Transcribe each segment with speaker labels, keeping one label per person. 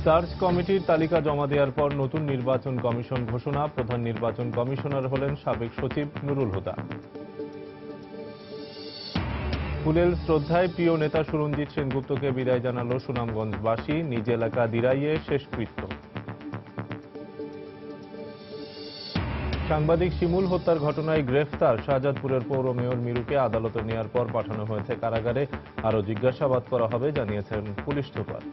Speaker 1: Search কমিটির তালিকা জমা দেওয়ার পর নতুন নির্বাচন কমিশন ঘোষণা। প্রধান নির্বাচন কমিশনার হলেন সাবেক সচিব নুরুল হুদা। ফুলেল শ্রদ্ধায় প্রিয় নেতা সুরঞ্জিত সেনগুপ্তকে বিদায় জানালো সুনামগঞ্জবাসী। নিজ এলাকা দিরাইয়ে শেষকৃত্য। সাংবাদিক শিমুল হত্যার ঘটনায় গ্রেফতার শাহজাদপুরের পৌর মেয়র মিরুকে আদালতে নেওয়ার পর পাঠানো হয়েছে কারাগারে। আরও জিজ্ঞাসাবাদ করা হবে জানিয়েছেন পুলিশ সুপার।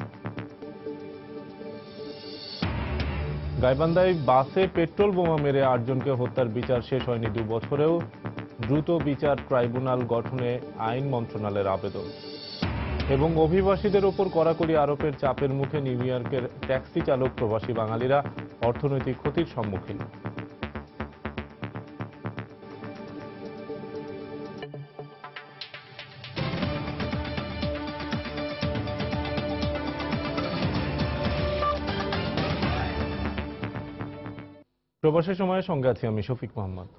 Speaker 1: গাইবান্ধায় বাসে পেট্রোল বোমা মেরে 8 জনকে হত্যার বিচার শেষ হয়নি 2 বছরেও। দ্রুত বিচার ট্রাইব্যুনাল গঠনে আইন মন্ত্রণালয়ের আবেদন। এবং অভিবাসীদের ওপর কড়াকড়ি আরোপের চাপের মুখে নিউ ইয়র্কের ট্যাক্সি চালক প্রবাসী বাঙালিরা অর্থনৈতিক ক্ষতির সম্মুখীন। প্রবাসী সময়ের সঙ্গে আছি আমি শফিক মোহাম্মদ।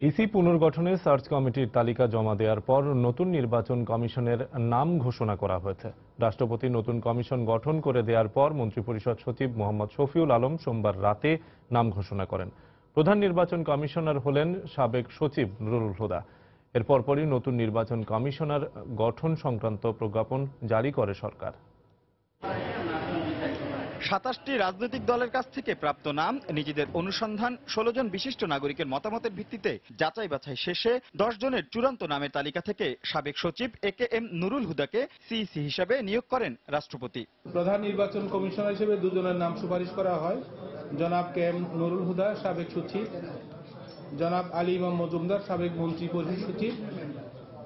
Speaker 1: ইসি পুনর্গঠনে সার্চ কমিটির তালিকা জমা দেওয়ার পর নতুন নির্বাচন কমিশনের নাম ঘোষণা করা হয়েছে। রাষ্ট্রপতি নতুন কমিশন গঠন করে দেওয়ার পর মন্ত্রিপরিষদ সচিব মোহাম্মদ শফিউল আলম সোমবার রাতে নাম ঘোষণা করেন। প্রধান নির্বাচন কমিশনার হলেন সাবেক সচিব নুরুল হুদা। এর পরপরই নতুন নির্বাচন কমিশনার গঠন সংক্রান্ত প্রজ্ঞাপন জারি করে সরকার।
Speaker 2: 27টি রাজনৈতিক দলের কাছ থেকে প্রাপ্ত নাম, নিজেদের অনুসন্ধান, 16 জন বিশিষ্ট নাগরিকের মতামতের ভিত্তিতে যাচাই বাছাই শেষে 10 জনের চূড়ান্ত নামের তালিকা থেকে সাবেক সচিব AKM নুরুল হুদাকে সিইসি হিসাবে নিয়োগ করেন রাষ্ট্রপতি।
Speaker 3: প্রধান নির্বাচন কমিশনার হিসেবে 2 জনের নাম সুপারিশ করা হয়। জনাব KM নুরুল হুদা, সাবেক সচিব, জনাব আলী ইমাম মজুমদার, সাবেক মন্ত্রী পরিষদ সচিব।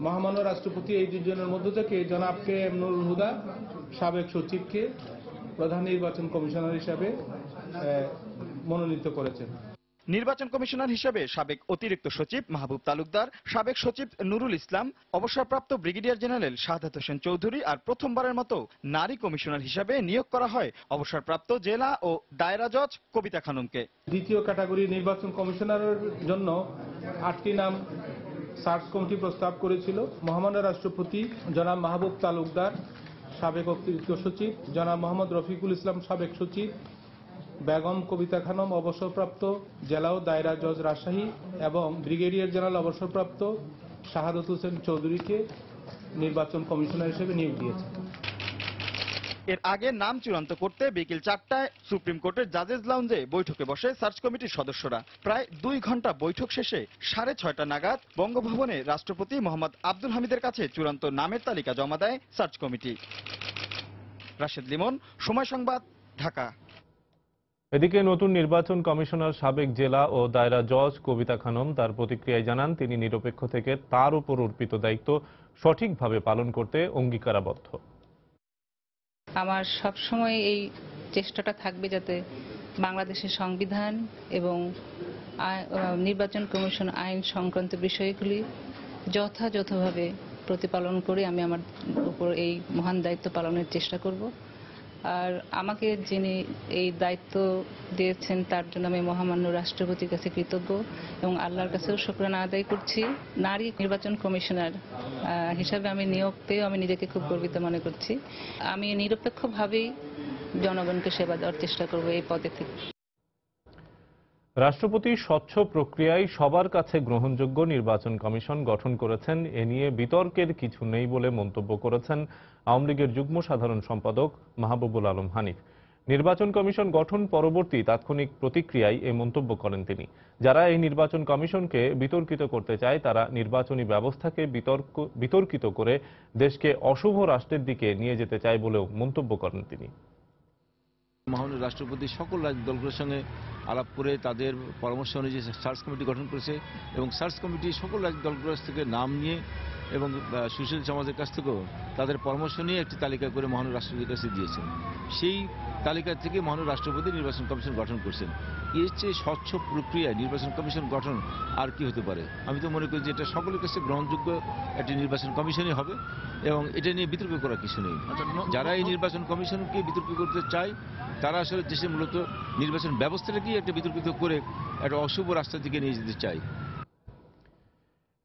Speaker 3: মহামান্য রাষ্ট্রপতি এই 2 জনের মধ্য থেকে জনাব KM নুরুল হুদা, সাবেক সচিবকে প্রধান নির্বাচন কমিশনার হিসাবে মনোনীত করেছেন।
Speaker 2: নির্বাচন কমিশনার হিসেবে সাবেক অতিরিক্ত সচিব মাহবুব তালুকদার, সাবেক সচিব নুরুল ইসলাম, অবসরপ্রাপ্ত ব্রিগেডিয়ার জেনারেল শাহাদাত হোসেন চৌধুরী আর প্রথমবারের মতো নারী কমিশনার হিসেবে নিয়োগ করা হয় অবসরপ্রাপ্ত জেলা ও দায়রা জজ কবিতা খানমকে।
Speaker 3: দ্বিতীয় ক্যাটাগরি নির্বাচন কমিশনারের জন্য 8টি নাম সার্চ কমিটি প্রস্তাব করেছিল। মহামান্য রাষ্ট্রপতি জনাব মাহবুব তালুকদার, সাবেক অতিরিক্ত সচিব, জনাব মোহাম্মদ রফিকুল ইসলাম, সাবেক সচিব, বেগম কবিতা খানম, অবসরপ্রাপ্ত জেলা ও দায়রা জজ রাজশাহী, এবং ব্রিগেডিয়ার জেনারেল অবসরপ্রাপ্ত শাহাদাত হোসেন চৌধুরীকে নির্বাচন কমিশনার হিসেবে নিয়োগ দিয়েছে।
Speaker 2: এর আগে নাম চূড়ান্ত করতে বিকেল 4টায় সুপ্রিম কোর্টের জাজেস লাউঞ্জে বৈঠকে বসে সার্চ কমিটির সদস্যরা। প্রায় 2 ঘন্টা বৈঠক শেষে 6:30 নাগাদ বঙ্গভবনে রাষ্ট্রপতি মোহাম্মদ আব্দুল হামিদের কাছে চূড়ান্ত নামের তালিকা জমা দেয় সার্চ কমিটি। রাশেদ লিমন, সময় সংবাদ, ঢাকা।
Speaker 1: এদিকে নতুন নির্বাচন কমিশনার সাবেক জেলা ও দায়রা জজ কবিতা খানম তার প্রতিক্রিয়ায় জানান, তিনি নিরপেক্ষ থেকে তার উপর অর্পিত দায়িত্ব সঠিকভাবে পালন করতে অঙ্গীকারাবদ্ধ।
Speaker 4: আমার সবসময় এই চেষ্টাটা থাকবে যাতে বাংলাদেশের সংবিধান এবং নির্বাচন কমিশন আইন সংক্রান্ত বিষয়গুলি যথাযথভাবে প্রতিপালন করে আমি আমার উপর এই মহান দায়িত্ব পালনের চেষ্টা করব। আর আমাকে যিনি এই দায়িত্ব দিয়েছেন তার জন্য আমি মহামান্য রাষ্ট্রপতির কাছে কৃতজ্ঞ এবং আল্লাহর কাছেও শুকরানা আদায় করছি। নারী নির্বাচন কমিশনার হিসাবে আমি নিয়োগ পেয়েও আমি নিজেকে খুব গর্বিত মনে করছি। আমি নিরপেক্ষভাবেই জনগণকে সেবা দেওয়ার চেষ্টা করব এই পদে থেকে।
Speaker 1: রাষ্ট্রপতি স্বচ্ছ প্রক্রিয়ায় সবার কাছে গ্রহণযোগ্য নির্বাচন কমিশন গঠন করেছেন, এ নিয়ে বিতর্কের কিছু নেই বলে মন্তব্য করেছেন আওয়ামী লীগের যুগ্ম সাধারণ সম্পাদক মাহবুবুল আলম হানিফ। নির্বাচন কমিশন গঠন পরবর্তী তাৎক্ষণিক প্রতিক্রিয়ায় এই মন্তব্য করেন তিনি। যারা এই নির্বাচন কমিশনকে বিতর্কিত করতে চায় তারা নির্বাচনী ব্যবস্থাকে বিতর্কিত করে দেশকে অশুভ রাষ্ট্রের দিকে নিয়ে যেতে চায় বলেও মন্তব্য করেন তিনি।
Speaker 5: মহামান্য রাষ্ট্রপতি সকল রাজনৈতিক দলগুলোর সঙ্গে আলাপ করে তাদের পরামর্শ অনুযায়ী সার্চ কমিটি গঠন করেছে এবং সার্চ কমিটি সকল রাজনৈতিক দলগুলোর থেকে নাম নিয়ে এবং সুশীল সমাজের কাছ থেকেও তাদের পরামর্শ নিয়ে একটি তালিকা করে মহামান্য রাষ্ট্রপতির কাছে দিয়েছেন। সেই তালিকা থেকে মহামান্য রাষ্ট্রপতি নির্বাচন কমিশন গঠন করছেন। এর চেয়ে স্বচ্ছ প্রক্রিয়ায় নির্বাচন কমিশন গঠন আর কি হতে পারে? আমি তো মনে করি যে এটা সকলের কাছে গ্রহণযোগ্য একটি নির্বাচন কমিশনই হবে এবং এটা নিয়ে বিতর্ক করার কিছু নেই। যারা এই নির্বাচন কমিশনকে বিতর্ক করতে চায় তারা আসলে দেশে মূলত নির্বাচন ব্যবস্থাটাকেই একটা বিতর্কিত করে একটা অশুভ রাস্তার দিকে নিয়ে যেতে চায়।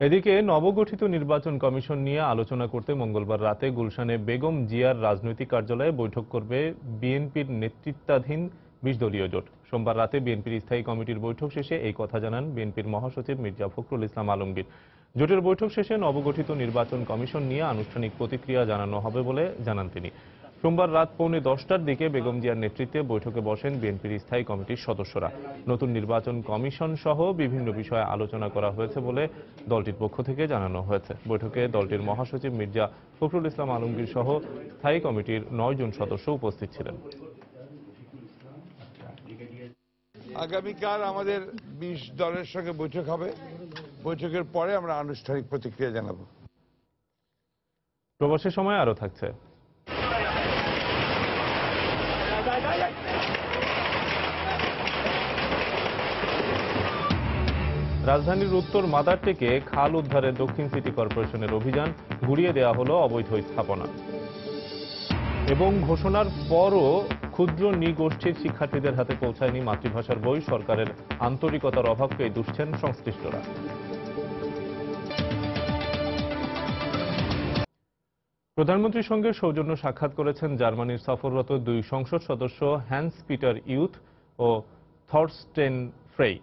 Speaker 1: এদিকে নবগঠিত নির্বাচন কমিশন নিয়ে আলোচনা করতে মঙ্গলবার রাতে গুলশানে বেগম জিয়ার রাজনৈতিক কার্যালয়ে বৈঠক করবে বিএনপির নেতৃত্বাধীন ২০ দলীয় জোট। সোমবার রাতে বিএনপির স্থায়ী কমিটির বৈঠক শেষে এই কথা জানান বিএনপির মহাসচিব মির্জা ফখরুল ইসলাম আলমগীর। জোটের বৈঠক শেষে নবগঠিত নির্বাচন কমিশন নিয়ে আনুষ্ঠানিক প্রতিক্রিয়া জানানো হবে বলে জানান তিনি। সোমবার রাত 9:45টার দিকে বেগম জিয়ার নেতৃত্বে বৈঠকে বসেন বিএনপির স্থায়ী কমিটির সদস্যরা। নতুন নির্বাচন কমিশন সহ বিভিন্ন বিষয়ে আলোচনা করা হয়েছে বলে দলটির পক্ষ থেকে জানানো হয়েছে। বৈঠকে দলটির মহাসচিব মির্জা ফখরুল ইসলাম আলমগীর সহ স্থায়ী কমিটির 9 জন সদস্য উপস্থিত ছিলেন।
Speaker 6: আগামীকাল আমাদের 20 দলের সঙ্গে বৈঠক হবে। বৈঠকের পরে আমরা আনুষ্ঠানিক প্রতিক্রিয়া জানাবো।
Speaker 1: প্রবাসের সময় আরো থাকছে। রাজধানীর উত্তর মাদার থেকে খাল উদ্ধারে দক্ষিণ সিটি কর্পোরেশনের অভিযান, গুড়িয়ে দেওয়া হলো অবৈধ স্থাপনা। এবং ঘোষণার পরও ক্ষুদ্র নৃগোষ্ঠীর শিক্ষার্থীদের হাতে পৌঁছায়নি মাতৃভাষার বই, সরকারের আন্তরিকতার অভাবকেই দুষছেন সংশ্লিষ্টরা। প্রধানমন্ত্রীর সঙ্গে সৌজন্য সাক্ষাৎ করেছেন জার্মানির সফররত 2 সংসদ সদস্য হ্যান্স পিটার ইউথ ও থরস্টেন ফ্রেই।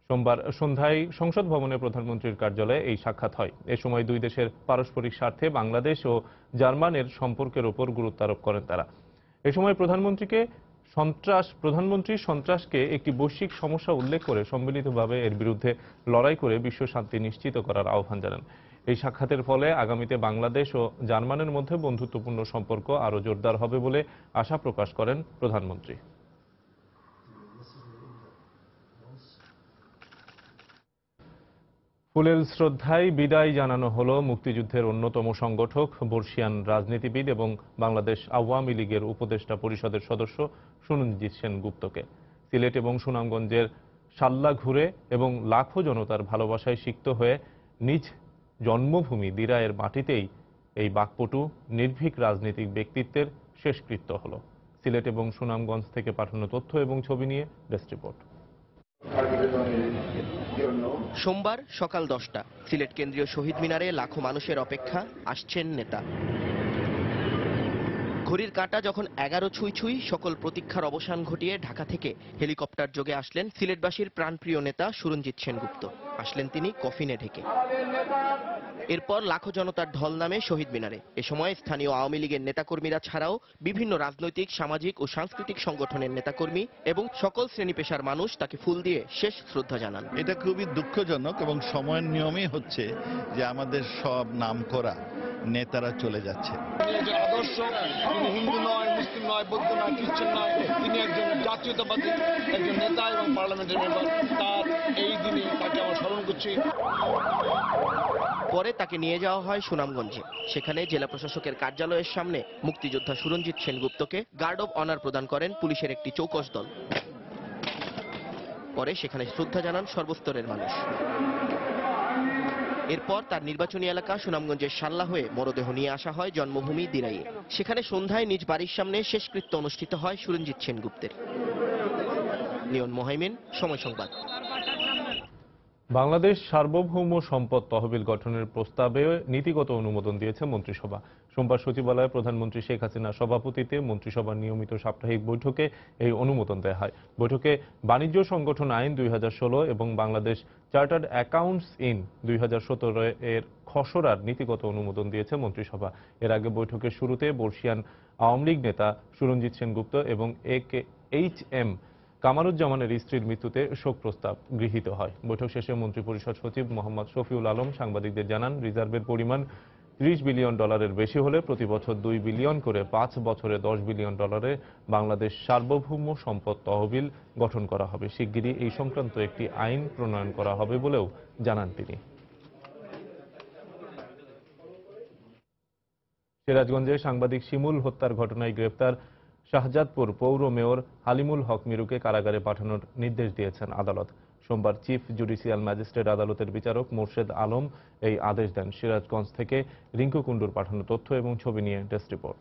Speaker 1: সোমবার সন্ধ্যায় সংসদ ভবনে প্রধানমন্ত্রীর কার্যালয়ে এই সাক্ষাৎ হয়। এ সময় 2 দেশের পারস্পরিক স্বার্থে বাংলাদেশ ও জার্মানের সম্পর্কের ওপর গুরুত্ব আরোপ করেন তারা। এ সময় প্রধানমন্ত্রী সন্ত্রাসকে একটি বৈশ্বিক সমস্যা উল্লেখ করে সম্মিলিতভাবে এর বিরুদ্ধে লড়াই করে বিশ্ব শান্তি নিশ্চিত করার আহ্বান জানান। এই সাক্ষাতের ফলে আগামীতে বাংলাদেশ ও জার্মানের মধ্যে বন্ধুত্বপূর্ণ সম্পর্ক আরও জোরদার হবে বলে আশা প্রকাশ করেন প্রধানমন্ত্রী। ফুলেল শ্রদ্ধায় বিদায় জানানো হলো মুক্তিযুদ্ধের অন্যতম সংগঠক, বর্ষিয়ান রাজনীতিবিদ এবং বাংলাদেশ আওয়ামী লীগের উপদেষ্টা পরিষদের সদস্য সুরঞ্জিত সেনগুপ্তকে। সিলেট এবং সুনামগঞ্জের সাল্লা ঘুরে এবং লাখো জনতার ভালোবাসায় সিক্ত হয়ে নিজ জন্মভূমি দিরায়ের মাটিতেই এই বাকপটু নির্ভীক রাজনৈতিক ব্যক্তিত্বের শেষকৃত্য হল। সিলেট এবং সুনামগঞ্জ থেকে পাঠানো তথ্য এবং ছবি নিয়ে ডেস্ক রিপোর্ট।
Speaker 7: সোমবার সকাল 10টা সিলেট কেন্দ্রীয় শহীদ মিনারে লাখো মানুষের অপেক্ষা, আসছেন নেতা। ঘড়ির কাঁটা যখন 11 ছুঁই সকল প্রতীক্ষার অবসান ঘটিয়ে ঢাকা থেকে হেলিকপ্টার যোগে আসলেন সিলেটবাসীর প্রাণপ্রিয় নেতা সুরঞ্জিত সেনগুপ্ত। আসলেন তিনি কফিনে ঢেকে। এরপর লাখো জনতার ঢল নামে শহীদ মিনারে। এ সময় স্থানীয় আওয়ামী লীগের নেতাকর্মীরা ছাড়াও বিভিন্ন রাজনৈতিক, সামাজিক ও সাংস্কৃতিক সংগঠনের নেতাকর্মী এবং সকল শ্রেণী পেশার মানুষ তাকে ফুল দিয়ে শেষ শ্রদ্ধা জানান।
Speaker 8: এটা খুবই দুঃখজনক এবং সময়ের নিয়মই হচ্ছে যে আমাদের সব নামকরা নেতারা চলে যাচ্ছে।
Speaker 9: আদর্শ, তিনি হিন্দু নয়, মুসলিম নয়, বৌদ্ধ নয়, খ্রিস্টান নয়, তিনি একজন জাতীয়তাবাদী একজন নেতা এবং পার্লামেন্টের মেম্বার। তার এই দিনে তাকে আমরা স্মরণ করছি।
Speaker 7: পরে তাকে নিয়ে যাওয়া হয় সুনামগঞ্জে। সেখানে জেলা প্রশাসকের কার্যালয়ের সামনে মুক্তিযোদ্ধা সুরঞ্জিত সেনগুপ্তকে গার্ড অব অনার প্রদান করেন পুলিশের একটি চৌকস দল। পরে সেখানে শ্রদ্ধা জানান সর্বস্তরের মানুষ। এরপর তার নির্বাচনী এলাকা সুনামগঞ্জের সাল্লা হয়ে মরদেহ নিয়ে আসা হয় জন্মভূমি দিরাইয়ে। সেখানে সন্ধ্যায় নিজ বাড়ির সামনে শেষকৃত্য অনুষ্ঠিত হয় সুরঞ্জিত সেনগুপ্তের। লিওন মোহাইমিন, সময় সংবাদ।
Speaker 1: বাংলাদেশ সার্বভৌম সম্পদ তহবিল গঠনের প্রস্তাবে নীতিগত অনুমোদন দিয়েছে মন্ত্রিসভা। সোমবার সচিবালয়ে প্রধানমন্ত্রী শেখ হাসিনার সভাপতিত্বে মন্ত্রিসভার নিয়মিত সাপ্তাহিক বৈঠকে এই অনুমোদন দেওয়া হয়। বৈঠকে বাণিজ্য সংগঠন আইন 2016 এবং বাংলাদেশ চার্টার্ড অ্যাকাউন্টস ইন 2017 এর খসড়ার নীতিগত অনুমোদন দিয়েছে মন্ত্রিসভা। এর আগে বৈঠকের শুরুতে বর্ষিয়ান আওয়ামী লীগ নেতা সুরঞ্জিত সেনগুপ্ত এবং এইচ.এম. কামারুজ্জামানের স্ত্রীর মৃত্যুতে শোক প্রস্তাব গৃহীত হয়। বৈঠক শেষে মন্ত্রিপরিষদ সচিব মোহাম্মদ শফিউল আলম সাংবাদিকদের জানান, রিজার্ভের পরিমাণ $30 বিলিয়ন বেশি হলে প্রতি বছর 2 বিলিয়ন করে 5 বছরে $10 বিলিয়ন বাংলাদেশ সার্বভৌম সম্পদ তহবিল গঠন করা হবে। শিগগিরই এই সংক্রান্ত একটি আইন প্রণয়ন করা হবে বলেও জানান তিনি। সিরাজগঞ্জে সাংবাদিক শিমুল হত্যার ঘটনায় গ্রেফতার শাহজাদপুর পৌর মেয়র হালিমুল হক মিরুকে কারাগারে পাঠানোর নির্দেশ দিয়েছেন আদালত। সোমবার চিফ জুডিশিয়াল ম্যাজিস্ট্রেট আদালতের বিচারক মোর্শেদ আলম এই আদেশ দেন। সিরাজগঞ্জ থেকে রিঙ্কু কুণ্ডুর পাঠানো তথ্য এবং ছবি নিয়ে ডেস্ক রিপোর্ট।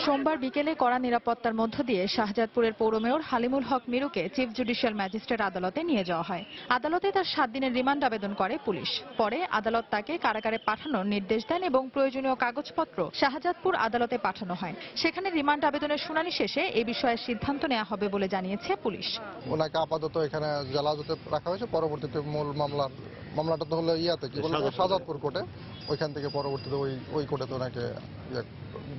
Speaker 10: সোমবার বিকেলে কড়া নিরাপত্তার মধ্য দিয়ে শাহজাদপুরের পৌর মেয়র হালিমুল হক মিরুকে চিফ জুডিশিয়াল ম্যাজিস্ট্রেট আদালতে নিয়ে যাওয়া হয়। আদালতে তার 7 দিনের রিমান্ড আবেদন করে পুলিশ। পরে আদালত তাকে কারাগারে পাঠানোর নির্দেশ দেন এবং প্রয়োজনীয় কাগজপত্র শাহজাদপুর আদালতে পাঠানো হয়। সেখানে রিমান্ড আবেদনের শুনানি শেষে এই বিষয়ে সিদ্ধান্ত নেওয়া হবে বলে জানিয়েছে পুলিশ।
Speaker 11: ওনাকে আপাতত এখানে জেলা হাজতে রাখা হয়েছে, পরবর্তীতে মূল মামলাটা তো হলো ইয়াতে কি বলে শাহজাদপুর কোর্টে, ওইখান থেকে পরবর্তীতে ওই কোর্টে তো ওনাকে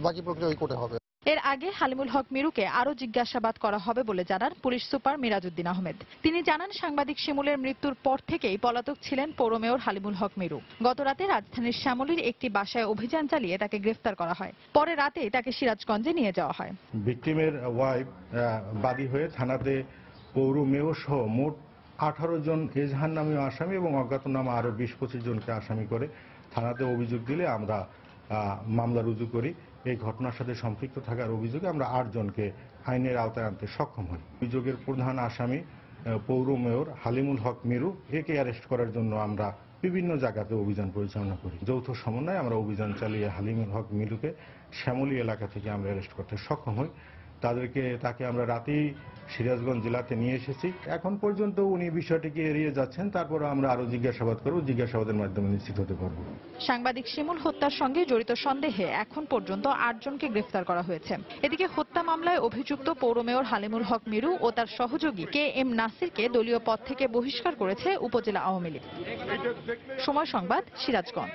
Speaker 11: বাকি প্রক্রিয়া ওই কোর্টে হবে।
Speaker 10: এর আগে হালিমুল হক মিরুকে আরো জিজ্ঞাসাবাদ করা হবে বলে জানান পুলিশ সুপার মিরাজউদ্দিন আহমেদ। তিনি জানান, সাংবাদিক শিমুলের মৃত্যুর পর থেকেই পলাতক ছিলেন পৌর মেয়র হালিমুল হক মিরু। গতরাতে রাজধানীর শ্যামলীর একটি বাসায় অভিযান চালিয়ে তাকে গ্রেফতার করা হয়। পরে রাতে তাকে সিরাজগঞ্জে নিয়ে যাওয়া হয়।
Speaker 12: ভিকটিমের ওয়াইফ বাদী হয়ে থানাতে পৌর মেয়র সহ মোট 18 জন এজাহার নামীয় আসামি এবং অজ্ঞাতনামা আরো 20-25 জনকে আসামি করে থানাতে অভিযোগ দিলে আমরা মামলা রুজু করি। এই ঘটনার সাথে সম্পৃক্ত থাকার অভিযোগে আমরা 8 জনকে আইনের আওতায় আনতে সক্ষম হই। অভিযোগের প্রধান আসামি পৌর মেয়র হালিমুল হক মিরু, একে অ্যারেস্ট করার জন্য আমরা বিভিন্ন জায়গাতে অভিযান পরিচালনা করি। যৌথ সমন্বয়ে আমরা অভিযান চালিয়ে হালিমুল হক মিরুকে শ্যামলী এলাকা থেকে আমরা অ্যারেস্ট করতে সক্ষম হই। তাকে আমরা রাতেই সিরাজগঞ্জ জেলাতে নিয়ে এসেছি। এখন পর্যন্ত উনি বিষয়টিকে এড়িয়ে যাচ্ছেন, তারপরে আমরা আরো জিজ্ঞাসাবাদ করব, জিজ্ঞাসাবাদের মাধ্যমে নিশ্চিত হতে পারব।
Speaker 10: সাংবাদিক শিমুল হত্যার সঙ্গে জড়িত সন্দেহে এখন পর্যন্ত 8 জনকে গ্রেফতার করা হয়েছে। এদিকে হত্যা মামলায় অভিযুক্ত পৌর মেয়র হালিমুল হক মিরু ও তার সহযোগী KM নাসিরকে দলীয় পদ থেকে বহিষ্কার করেছে উপজেলা আওয়ামী লীগ। সময় সংবাদ, সিরাজগঞ্জ।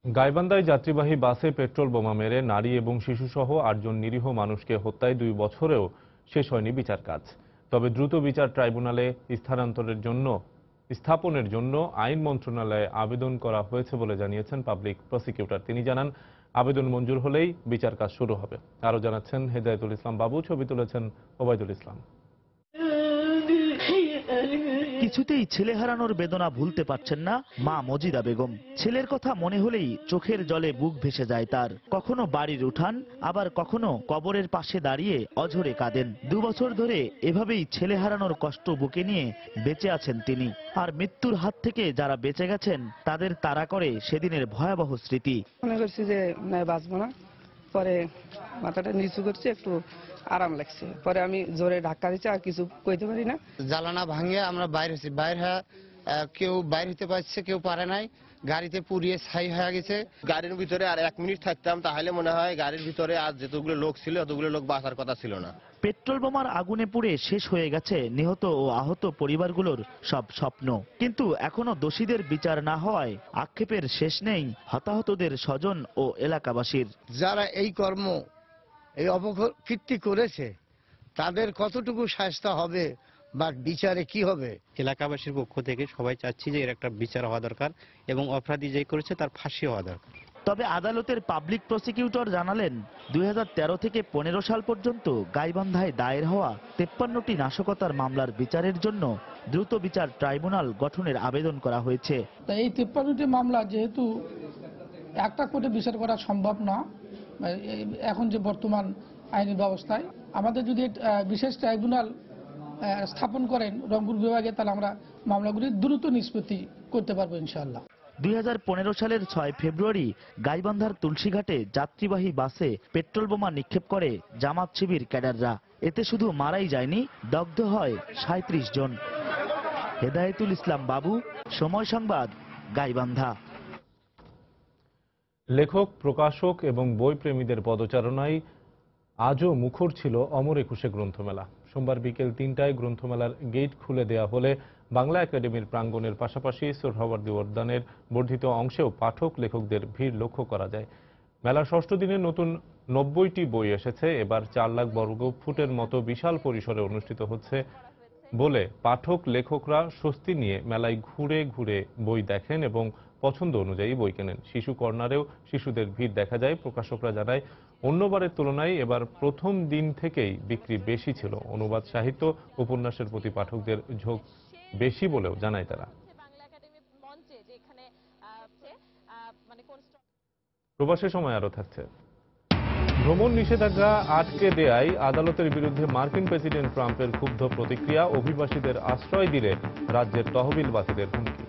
Speaker 1: গাইবান্ধায় যাত্রীবাহী বাসে পেট্রোল বোমা মেরে নারী এবং শিশুসহ 8 জন নিরীহ মানুষকে হত্যায় 2 বছরেও শেষ হয়নি বিচার কাজ। তবে দ্রুত বিচার ট্রাইব্যুনালে স্থাপনের জন্য আইন মন্ত্রণালয়ে আবেদন করা হয়েছে বলে জানিয়েছেন পাবলিক প্রসিকিউটর। তিনি জানান, আবেদন মঞ্জুর হলেই বিচার কাজ শুরু হবে। আরো জানাচ্ছেন হেদায়েতুল ইসলাম বাবু, ছবি তুলেছেন ওবায়দুল ইসলাম।
Speaker 13: কিছুতেই ছেলে হারানোর বেদনা ভুলতে পারছেন না মা মজিদা বেগম। ছেলের কথা মনে হলেই চোখের জলে বুক ভেসে যায় তার। কখনো বাড়ির উঠান, আবার কখনো কবরের পাশে দাঁড়িয়ে অঝরে কাঁদেন। 2 বছর ধরে এভাবেই ছেলে হারানোর কষ্ট বুকে নিয়ে বেঁচে আছেন তিনি। আর মৃত্যুর হাত থেকে যারা বেঁচে গেছেন তাদের তাড়া করে সেদিনের ভয়াবহ স্মৃতি।
Speaker 14: মনে করছি যে বাঁচবো না, পরে মাথাটা নিচু করছে, একটু আরাম লাগছে। পরে আমি জোরে ধাক্কা দিচ্ছি, আর কিছু কইতে পারি না।
Speaker 15: জ্বালানা ভাঙে আমরা বাইরে হয়েছি, কেউ বাইরে হতে পারছে, কেউ পারে নাই। গাড়িতে পুড়িয়ে ছাই হয়ে গেছে।
Speaker 16: গাড়ির ভিতরে আর 1 মিনিট থাকতাম, তাহলে মনে হয় গাড়ির ভিতরে আর যতগুলো লোক ছিল ততগুলো লোক বাঁচার কথা ছিল না।
Speaker 13: পেট্রোল বোমার আগুনে পুড়ে শেষ হয়ে গেছে নিহত ও আহত পরিবারগুলোর সব স্বপ্ন। কিন্তু এখনো দোষীদের বিচার না হওয়ায় আক্ষেপের শেষ নেই হতাহতদের স্বজন ও এলাকাবাসীর।
Speaker 15: যারা এই কর্ম, এই অপকীর্তি করেছে, তাদের কতটুকু শাস্তি হবে বা বিচারে কি হবে?
Speaker 17: এলাকাবাসীর পক্ষ থেকে সবাই চাচ্ছি যে এর একটা বিচার হওয়া দরকার এবং অপরাধী যে করেছে তার ফাঁসি হওয়া দরকার।
Speaker 13: তবে আদালতের পাবলিক প্রসিকিউটর জানালেন, 2013 থেকে 15 সাল পর্যন্ত গাইবান্ধায় দায়ের হওয়া 53টি নাশকতার মামলার বিচারের জন্য দ্রুত বিচার ট্রাইব্যুনাল গঠনের আবেদন করা হয়েছে।
Speaker 18: এই 53টি মামলা যেহেতু একটা কোর্টে বিচার করা সম্ভব না এখন যে বর্তমান আইনি ব্যবস্থায়, আমাদের যদি বিশেষ ট্রাইব্যুনাল স্থাপন করেন রংপুর বিভাগে, তাহলে আমরা মামলাগুলি দ্রুত নিষ্পত্তি করতে পারবো ইনশাআল্লাহ।
Speaker 13: 2015 সালের 6 ফেব্রুয়ারি গাইবান্ধার তুলসীঘাটে যাত্রীবাহী বাসে পেট্রোল বোমা নিক্ষেপ করে জামাত শিবির ক্যাডাররা। এতে শুধু মারাই যায়নি, দগ্ধ হয় 37 জন। হেদায়েতুল ইসলাম বাবু, সময় সংবাদ, গাইবান্ধা।
Speaker 1: লেখক, প্রকাশক এবং বই প্রেমীদের পদচারণায় আজও মুখর ছিল অমর একুশে গ্রন্থমেলা। সোমবার বিকেল 3টায় গ্রন্থমেলার গেট খুলে দেয়া হলে বাংলা একাডেমির প্রাঙ্গণের পাশাপাশি সোহরাওয়ার্দী উদ্যানের বর্ধিত অংশেও পাঠক লেখকদের ভিড় লক্ষ্য করা যায়। মেলার 6ষ্ঠ দিনে নতুন 90টি বই এসেছে। এবার 4 লাখ বর্গ ফুটের মতো বিশাল পরিসরে অনুষ্ঠিত হচ্ছে বলে পাঠক লেখকরা স্বস্তি নিয়ে মেলায় ঘুরে ঘুরে বই দেখেন এবং পছন্দ অনুযায়ী বই কেনেন। শিশু কর্নারেও শিশুদের ভিড় দেখা যায়। প্রকাশকরা জানায়, অন্যবারের তুলনায় এবার প্রথম দিন থেকেই বিক্রি বেশি ছিল। অনুবাদ সাহিত্য, উপন্যাসের প্রতি পাঠকদের ঝোঁক বেশি বলেও জানায় তারা। প্রবাসের সময় আরো থাকছে। ভ্রমণ নিষেধাজ্ঞা আটকে দেয়ায় আদালতের বিরুদ্ধে মার্কিন প্রেসিডেন্ট ট্রাম্পের ক্ষুব্ধ প্রতিক্রিয়া। অভিবাসীদের আশ্রয় দিলে রাজ্যের তহবিল বাতিলের হুমকি।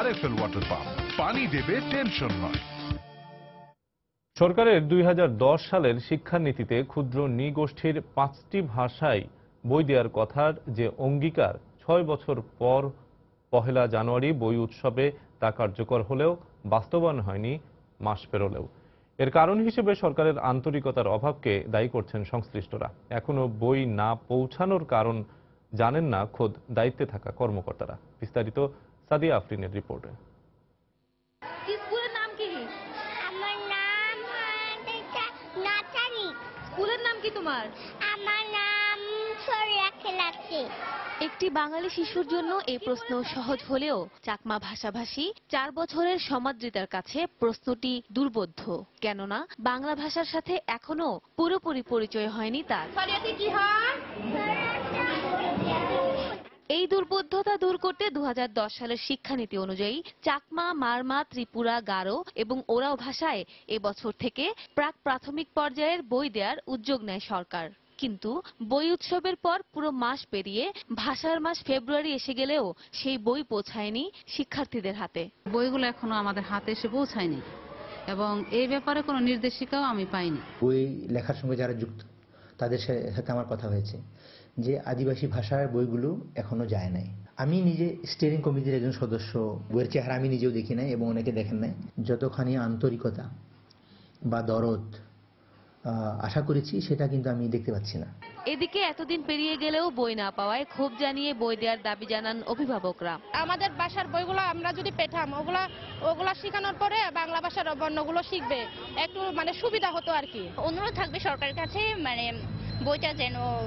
Speaker 19: আরএফএল ওয়াটার পাম্প, পানি দেবে টেনশন নয়।
Speaker 1: সরকারের 2010 সালের শিক্ষানীতিতে ক্ষুদ্র নৃগোষ্ঠীর 5টি ভাষায় বই দেওয়ার কথার যে অঙ্গীকার 6 বছর পর 1 জানুয়ারি বই উৎসবে তা কার্যকর হলেও বাস্তবায়ন হয়নি মাস পেরোলেও। এর কারণ হিসেবে সরকারের আন্তরিকতার অভাবকে দায়ী করছেন সংশ্লিষ্টরা। এখনো বই না পৌঁছানোর কারণ জানেন না খোদ দায়িত্বে থাকা কর্মকর্তারা। বিস্তারিত সাদিয়া আফরিনের রিপোর্টে।
Speaker 20: স্কুলের নাম কি? আমার নাম নাচারি। স্কুলের নাম কি তোমার? আমার নাম সরিয়া খেলাচ্ছি।
Speaker 21: একটি বাঙালি শিশুর জন্য এই প্রশ্ন সহজ হলেও চাকমা ভাষাভাষী 4 বছরের সমাদৃতার কাছে প্রশ্নটি দুর্বোধ্য। কেননা বাংলা ভাষার সাথে এখনো পুরোপুরি পরিচয় হয়নি তার। এই দুর্বোধ্যতা দূর করতে 2010 সালের শিক্ষানীতি অনুযায়ী চাকমা, মারমা, ত্রিপুরা, গারো এবং ওরাও ভাষায় এবছর থেকে প্রাক প্রাথমিক পর্যায়ের বই দেওয়ার উদ্যোগ নেয় সরকার। কিন্তু বই উৎসবের পর পুরো মাস পেরিয়ে ভাষার মাস ফেব্রুয়ারি এসে গেলেও সেই বই পৌঁছায়নি শিক্ষার্থীদের হাতে।
Speaker 4: বইগুলো এখনো আমাদের হাতে এসে পৌঁছায়নি এবং এই ব্যাপারে কোনো নির্দেশিকাও আমি পাইনি।
Speaker 22: বই লেখার সঙ্গে যারা যুক্ত তাদের সাথে আমার কথা হয়েছে যে আদিবাসী ভাষার বইগুলো এখনো যায় নাই। আমি নিজে স্টিয়ারিং কমিটির একজন সদস্য, বইয়ের চেহারা আমি নিজেও দেখি নাই এবং অনেকে দেখেন নাই। যতখানি আন্তরিকতা বা দরদ আশা করেছি সেটা কিন্তু আমি দেখতে পাচ্ছি না।
Speaker 21: এদিকে এতদিন পেরিয়ে গেলেও বই না পাওয়ায় ক্ষোভ জানিয়ে বই দেওয়ার দাবি জানান অভিভাবকরা।
Speaker 23: আমাদের ভাষার বইগুলো আমরা যদি পেতাম, ওগুলা শেখানোর পরে বাংলা ভাষার বর্ণগুলো শিখবে, একটু সুবিধা হতো আর কি।
Speaker 20: অনুরোধ থাকবে সরকারের কাছে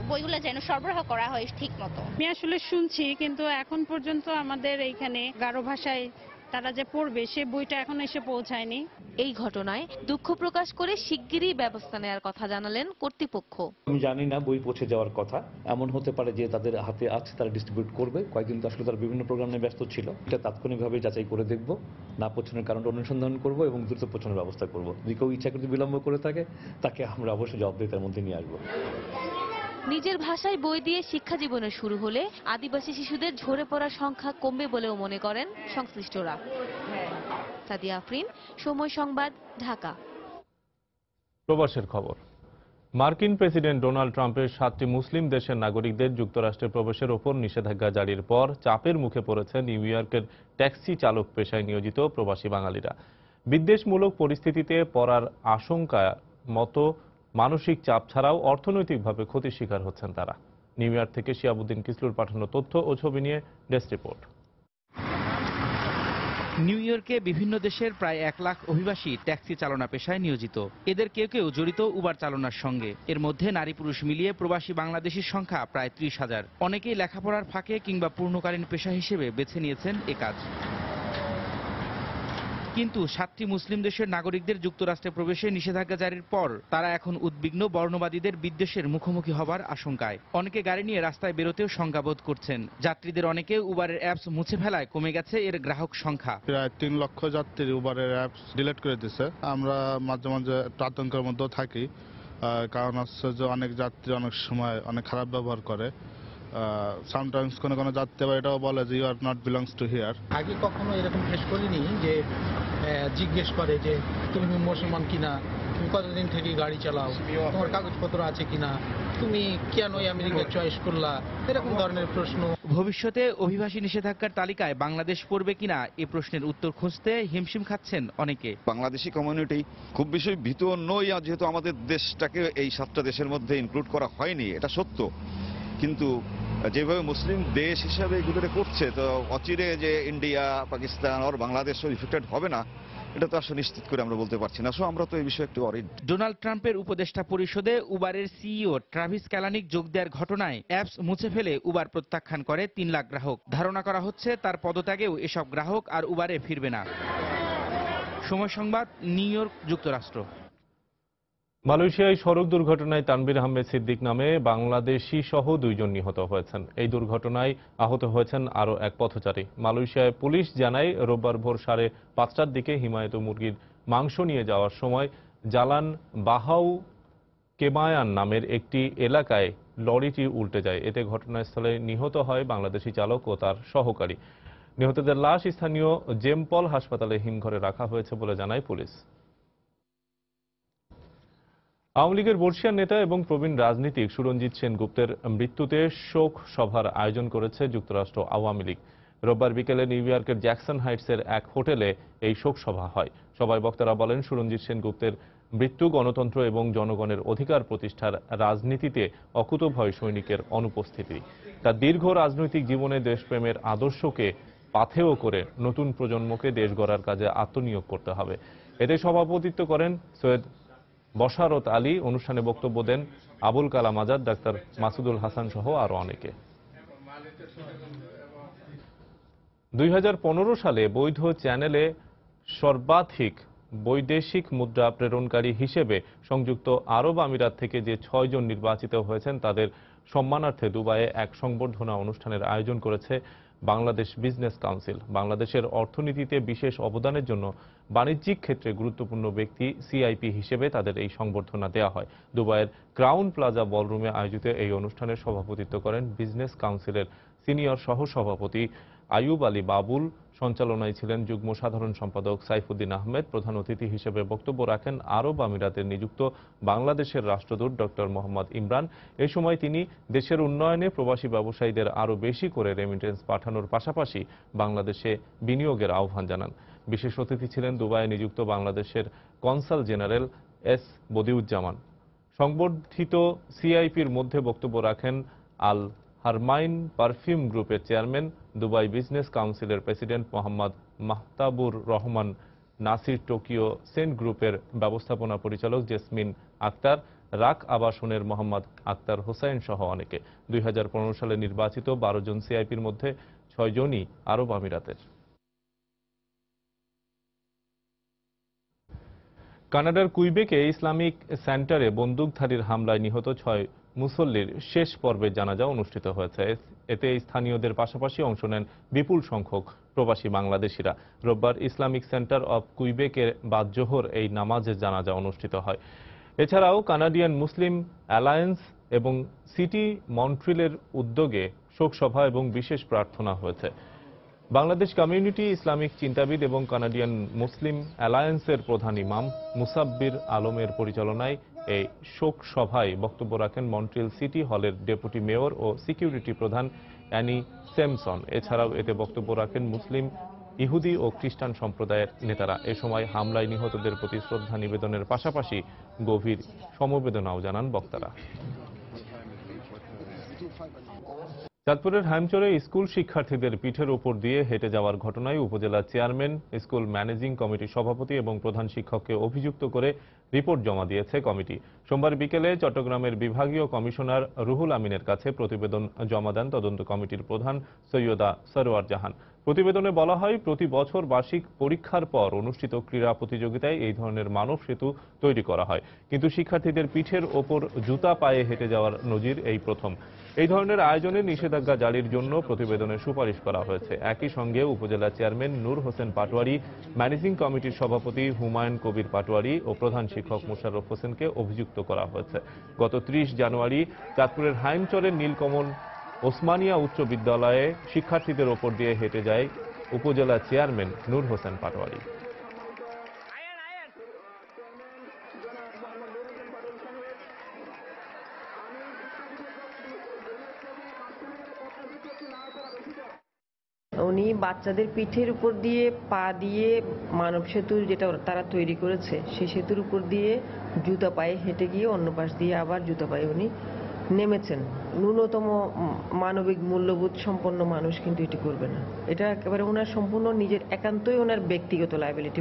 Speaker 20: বইগুলো যেন সরবরাহ করা হয় ঠিক মতো।
Speaker 24: আমি আসলে শুনছি কিন্তু এখন পর্যন্ত আমাদের এইখানে গারো ভাষায় তারা যে পড়বে সে বইটা এখন এসে পৌঁছায়নি।
Speaker 21: এই ঘটনায় দুঃখ প্রকাশ করে শিগগিরই ব্যবস্থা নেওয়ার কথা জানালেন কর্তৃপক্ষ।
Speaker 25: আমি জানি না বই পৌঁছে যাওয়ার কথা, এমন হতে পারে যে তাদের হাতে আছে, তারা ডিস্ট্রিবিউট করবে। কয়েকদিন তো আসলে তারা বিভিন্ন প্রোগ্রামে ব্যস্ত ছিল। এটা তাৎক্ষণিকভাবে যাচাই করে দেখব, না পৌঁছানোর কারণটা অনুসন্ধান করব এবং দ্রুত পৌঁছানোর ব্যবস্থা করব। যদি কেউ ইচ্ছা করে বিলম্ব করে থাকে তাকে আমরা অবশ্যই জবাবদিহিতার মধ্যে নিয়ে আসবো।
Speaker 21: নিজের ভাষায় বই দিয়ে শিক্ষা জীবনে শুরু হলে আদিবাসী শিশুদের ঝরে পড়ার সংখ্যা কমবে বলেও মনে করেন সংশ্লিষ্টরা। সাদিয়া আফরিন, সময় সংবাদ, ঢাকা।
Speaker 1: প্রবাসের খবর। মার্কিন প্রেসিডেন্ট ডোনাল্ড ট্রাম্পের 7টি মুসলিম দেশের নাগরিকদের যুক্তরাষ্ট্রে প্রবেশের ওপর নিষেধাজ্ঞা জারির পর চাপের মুখে পড়েছে নিউ ইয়র্কের ট্যাক্সি চালক পেশায় নিয়োজিত প্রবাসী বাঙালিরা। বিদ্বেষমূলক পরিস্থিতিতে পড়ার আশঙ্কা মতো মানসিক চাপ ছাড়াও অর্থনৈতিকভাবে ক্ষতির শিকার হচ্ছেন তারা। নিউ ইয়র্ক থেকে শিয়াবুদ্দিন কিসলুর পাঠানো তথ্য ও ছবি নিয়ে ডেস্ক রিপোর্ট।
Speaker 26: নিউ ইয়র্কে বিভিন্ন দেশের প্রায় 1 লাখ অভিবাসী ট্যাক্সি চালনা পেশায় নিয়োজিত। এদের কেউ কেউ জড়িত উবার চালনার সঙ্গে। এর মধ্যে নারী পুরুষ মিলিয়ে প্রবাসী বাংলাদেশির সংখ্যা প্রায় 30,000। অনেকেই লেখাপড়ার ফাঁকে কিংবা পূর্ণকালীন পেশা হিসেবে বেছে নিয়েছেন এ কাজ। কিন্তু 7টি মুসলিম দেশের নাগরিকদের যুক্তরাষ্ট্রে প্রবেশে নিষেধাজ্ঞা জারির পর তারা এখন উদ্বিগ্ন, বর্ণবাদীদের বিদ্বেষের মুখোমুখি হবার আশঙ্কায়। অনেকে গাড়ি নিয়ে রাস্তায় বেরোতেও শঙ্কাবোধ করছেন। যাত্রীদের অনেকে উবারের অ্যাপস মুছে ফেলায় কমে গেছে এর গ্রাহক সংখ্যা।
Speaker 27: প্রায় 3 লক্ষ যাত্রী উবারের অ্যাপস ডিলিট করে দিচ্ছে। আমরা মাঝে মাঝে আতঙ্কের মধ্যেও থাকি, কারণ হচ্ছে যে অনেক যাত্রী অনেক সময় অনেক খারাপ ব্যবহার করে। সামটাইমস কোনো যাত্রী আবার এটাও বলে যে you are not belongs to here.
Speaker 28: আগে কখনো এরকম ফেস করিনি যে জিজ্ঞেস করে যে তুমি মুসলমান কিনা, তুমি কতদিন থেকে গাড়ি চালাও, তোমার কাগজপত্র আছে কিনা, তুমি কেন আমেরিকা চয়েস করলা, এরকম ধরনের প্রশ্ন।
Speaker 26: ভবিষ্যতে অভিবাসী নিষেধাজ্ঞার তালিকায় বাংলাদেশ পড়বে কিনা এ প্রশ্নের উত্তর খুঁজতে হিমশিম খাচ্ছেন অনেকে।
Speaker 29: বাংলাদেশি কমিউনিটি খুব বেশি ভীত নই, যেহেতু আমাদের দেশটাকে এই 7টা দেশের মধ্যে ইনক্লুড করা হয়নি, এটা সত্য। কিন্তু যেভাবে মুসলিম দেশ হিসাবে এগুলো করছে, তো অচিরে যে ইন্ডিয়া, পাকিস্তান আর বাংলাদেশও ইফেক্টেড হবে না, এটা তো আসলে নিশ্চিত করে আমরা বলতে পারছি না। সো আমরা তো এই বিষয়ে একটু অরিড।
Speaker 26: ডোনাল্ড ট্রাম্পের উপদেষ্টা পরিষদে উবারের সিইও ট্রাভিস ক্যালানিক যোগ দেওয়ার ঘটনায় অ্যাপস মুছে ফেলে উবার প্রত্যাখ্যান করে 3 লাখ গ্রাহক। ধারণা করা হচ্ছে তার পদত্যাগেও এসব গ্রাহক আর উবারে ফিরবে না। সময় সংবাদ, নিউ ইয়র্ক, যুক্তরাষ্ট্র।
Speaker 1: মালয়েশিয়ায় সড়ক দুর্ঘটনায় তানভীর আহমেদ সিদ্দিক নামে বাংলাদেশি সহ 2 জন নিহত হয়েছেন। এই দুর্ঘটনায় আহত হয়েছেন আরও এক পথচারী। মালয়েশিয়ায় পুলিশ জানায় রোববার ভোর 5:30টার দিকে হিমায়িত মুরগির মাংস নিয়ে যাওয়ার সময় জালান বাহাউ কেমায়ান নামের একটি এলাকায় লরিটি উল্টে যায়। এতে ঘটনাস্থলে নিহত হয় বাংলাদেশি চালক ও তার সহকারী। নিহতদের লাশ স্থানীয় জেমপল হাসপাতালে হিমঘরে রাখা হয়েছে বলে জানায় পুলিশ। আওয়ামী লীগের বর্ষিয়ান নেতা এবং প্রবীণ রাজনীতিক সুরঞ্জিত সেনগুপ্তের মৃত্যুতে শোক সভার আয়োজন করেছে যুক্তরাষ্ট্র আওয়ামী লীগ। রোববার বিকেলে নিউ ইয়র্কের জ্যাকসন হাইটসের এক হোটেলে এই শোক সভা হয়। সভায় বক্তারা বলেন, সুরঞ্জিত সেনগুপ্তের মৃত্যু গণতন্ত্র এবং জনগণের অধিকার প্রতিষ্ঠার রাজনীতিতে অকুতোভয় সৈনিকের অনুপস্থিতি। তার দীর্ঘ রাজনৈতিক জীবনে দেশপ্রেমের আদর্শকে পাথেয় করে নতুন প্রজন্মকে দেশ গড়ার কাজে আত্মনিয়োগ করতে হবে। এতে সভাপতিত্ব করেন সৈয়দ বশারত আলী। অনুষ্ঠানে বক্তব্য দেন আবুল কালাম আজাদ, ডাক্তার মাসুদুল হাসান সহ আরো অনেকে। 2015 সালে বৈধ চ্যানেলে সর্বাধিক বৈদেশিক মুদ্রা প্রেরণকারী হিসেবে সংযুক্ত আরব আমিরাত থেকে যে 6 জন নির্বাচিত হয়েছেন তাদের সম্মানার্থে দুবাইয়ে এক সংবর্ধনা অনুষ্ঠানের আয়োজন করেছে বাংলাদেশ বিজনেস কাউন্সিল। বাংলাদেশের অর্থনীতিতে বিশেষ অবদানের জন্য বাণিজ্যিক ক্ষেত্রে গুরুত্বপূর্ণ ব্যক্তি সিআইপি হিসেবে তাদের এই সংবর্ধনা দেওয়া হয়। দুবাইয়ের ক্রাউন প্লাজা বলরুমে আয়োজিত এই অনুষ্ঠানের সভাপতিত্ব করেন বিজনেস কাউন্সিলের সিনিয়র সহসভাপতি আয়ুব আলী বাবুল। সঞ্চালনায় ছিলেন যুগ্ম সাধারণ সম্পাদক সাইফুদ্দিন আহমেদ। প্রধান অতিথি হিসেবে বক্তব্য রাখেন আরব আমিরাতে নিযুক্ত বাংলাদেশের রাষ্ট্রদূত ডক্টর মোহাম্মদ ইমরান। এ সময় তিনি দেশের উন্নয়নে প্রবাসী ব্যবসায়ীদের আরও বেশি করে রেমিটেন্স পাঠানোর পাশাপাশি বাংলাদেশে বিনিয়োগের আহ্বান জানান। বিশেষ অতিথি ছিলেন দুবাইয়ে নিযুক্ত বাংলাদেশের কনসাল জেনারেল এস বদিউজ্জামান। সংবর্ধিত সিআইপির মধ্যে বক্তব্য রাখেন আল হারমাইন পারফিউম গ্রুপের চেয়ারম্যান, দুবাই বিজনেস কাউন্সিলের president Mohammad Mahtabur Rahman Nasir, Tokyo Cent গ্রুপের ব্যবস্থাপনা পরিচালক জেসমিন আক্তার, রাক আবাসনের মোহাম্মদ আক্তার হোসাইন সহ অনেকে। 2015 সালে নির্বাচিত 12 জন সিআইপির মধ্যে 6 জনই আরব আমিরাতের। কানাডার কুইবেকে ইসলামিক সেন্টারে বন্দুকধারীর হামলায় নিহত 6 মুসল্লির শেষ পর্বের জানাজা অনুষ্ঠিত হয়েছে। এতে স্থানীয়দের পাশাপাশি অংশ নেন বিপুল সংখ্যক প্রবাসী বাংলাদেশিরা। রোববার ইসলামিক সেন্টার অব কুইবেকের বাদ জোহর এই নামাজের জানাজা অনুষ্ঠিত হয়। এছাড়াও কানাডিয়ান মুসলিম অ্যালায়েন্স এবং সিটি মন্ট্রিলের উদ্যোগে শোকসভা এবং বিশেষ প্রার্থনা হয়েছে। বাংলাদেশ কমিউনিটি ইসলামিক চিন্তাবিদ এবং কানাডিয়ান মুসলিম অ্যালায়েন্সের প্রধান ইমাম মুসাব্বির আলমের পরিচালনায় এই শোক সভায় বক্তব্য রাখেন মন্ট্রিল সিটি হলের ডেপুটি মেয়র ও সিকিউরিটি প্রধান অ্যানি স্যামসন। এছাড়াও এতে বক্তব্য রাখেন মুসলিম, ইহুদি ও খ্রিস্টান সম্প্রদায়ের নেতারা। এ সময় হামলায় নিহতদের প্রতি শ্রদ্ধা নিবেদনের পাশাপাশি গভীর সমবেদনাও জানান বক্তারা। চাঁদপুরের হাইমচরে স্কুল শিক্ষার্থীদের পিঠের উপর দিয়ে হেঁটে যাওয়ার ঘটনায় উপজেলা চেয়ারম্যান, স্কুল ম্যানেজিং কমিটির সভাপতি এবং প্রধান শিক্ষককে অভিযুক্ত করে রিপোর্ট জমা দিয়েছে কমিটি। সোমবার বিকেলে চট্টগ্রামের বিভাগীয় কমিশনার রুহুল আমিনের কাছে প্রতিবেদন জমা দেন তদন্ত কমিটির প্রধান সৈয়দা সরোয়ার জাহান। প্রতিবেদনে বলা হয়, প্রতি বছর বার্ষিক পরীক্ষার পর অনুষ্ঠিত ক্রীড়া প্রতিযোগিতায় এই ধরনের মানব সেতু তৈরি করা হয়, কিন্তু শিক্ষার্থীদের পিঠের ওপর জুতা পায়ে হেঁটে যাওয়ার নজির এই প্রথম। এই ধরনের আয়োজনে নিষেধাজ্ঞা জারির জন্য প্রতিবেদনে সুপারিশ করা হয়েছে। একই সঙ্গে উপজেলা চেয়ারম্যান নূর হোসেন পাটোয়ারি, ম্যানেজিং কমিটির সভাপতি হুমায়ুন কবির পাটোয়ারি ও প্রধান শিক্ষক মোশাররফ হোসেনকে অভিযুক্ত করা হয়েছে। গত 30 জানুয়ারি চাঁদপুরের হাইমচরের নীলকমল ওসমানিয়া উচ্চ বিদ্যালয়ে শিক্ষার্থীদের ওপর দিয়ে হেঁটে যায় উপজেলা চেয়ারম্যান নূর হোসেন পাটোয়ারি।
Speaker 2: উনি বাচ্চাদের পিঠের উপর দিয়ে পা দিয়ে মানব সেতু যেটা তারা তৈরি করেছে সেই সেতুর উপর দিয়ে জুতা পায়ে হেঁটে গিয়ে অন্য পাশ দিয়ে আবার জুতা পায়ে উনি নেমেছেন। ন্যূনতম মানবিক মূল্যবোধ সম্পন্ন মানুষ কিন্তু এটি করবে না। এটা একেবারে ওনার সম্পূর্ণ নিজের একান্তই ওনার ব্যক্তিগত লায়াবিলিটি।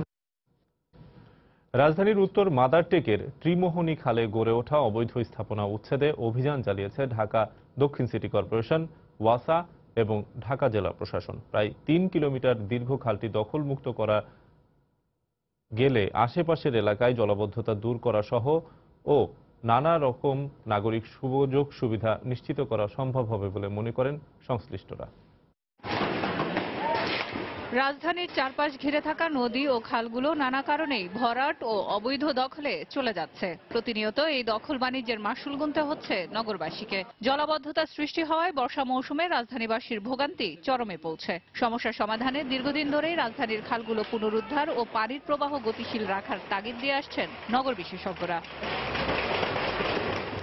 Speaker 1: রাজধানীর উত্তর মাদারটেকের ত্রিমোহনী খালে গড়ে ওঠা অবৈধ স্থাপনা উচ্ছেদে অভিযান চালিয়েছে ঢাকা দক্ষিণ সিটি কর্পোরেশন, ওয়াসা এবং ঢাকা জেলা প্রশাসন। প্রায় 3 কিলোমিটার দীর্ঘ খালটি দখলমুক্ত করা গেলে আশেপাশের এলাকায় জলাবদ্ধতা দূর করা সহ ও নানা রকম নাগরিক সুযোগ সুবিধা নিশ্চিত করা সম্ভব হবে বলে মনে করেন সংশ্লিষ্টরা।
Speaker 3: রাজধানীর চারপাশ ঘিরে থাকা নদী ও খালগুলো নানা কারণেই ভরাট ও অবৈধ দখলে চলে যাচ্ছে। প্রতিনিয়ত এই দখল বাণিজ্যের মাশুল গুনতে হচ্ছে নগরবাসীকে। জলাবদ্ধতা সৃষ্টি হওয়ায় বর্ষা মৌসুমে রাজধানীবাসীর ভোগান্তি চরমে পৌঁছে। সমস্যা সমাধানে দীর্ঘদিন ধরেই রাজধানীর খালগুলো পুনরুদ্ধার ও পানির প্রবাহ গতিশীল রাখার তাগিদ দিয়ে আসছেন নগর বিশেষজ্ঞরা।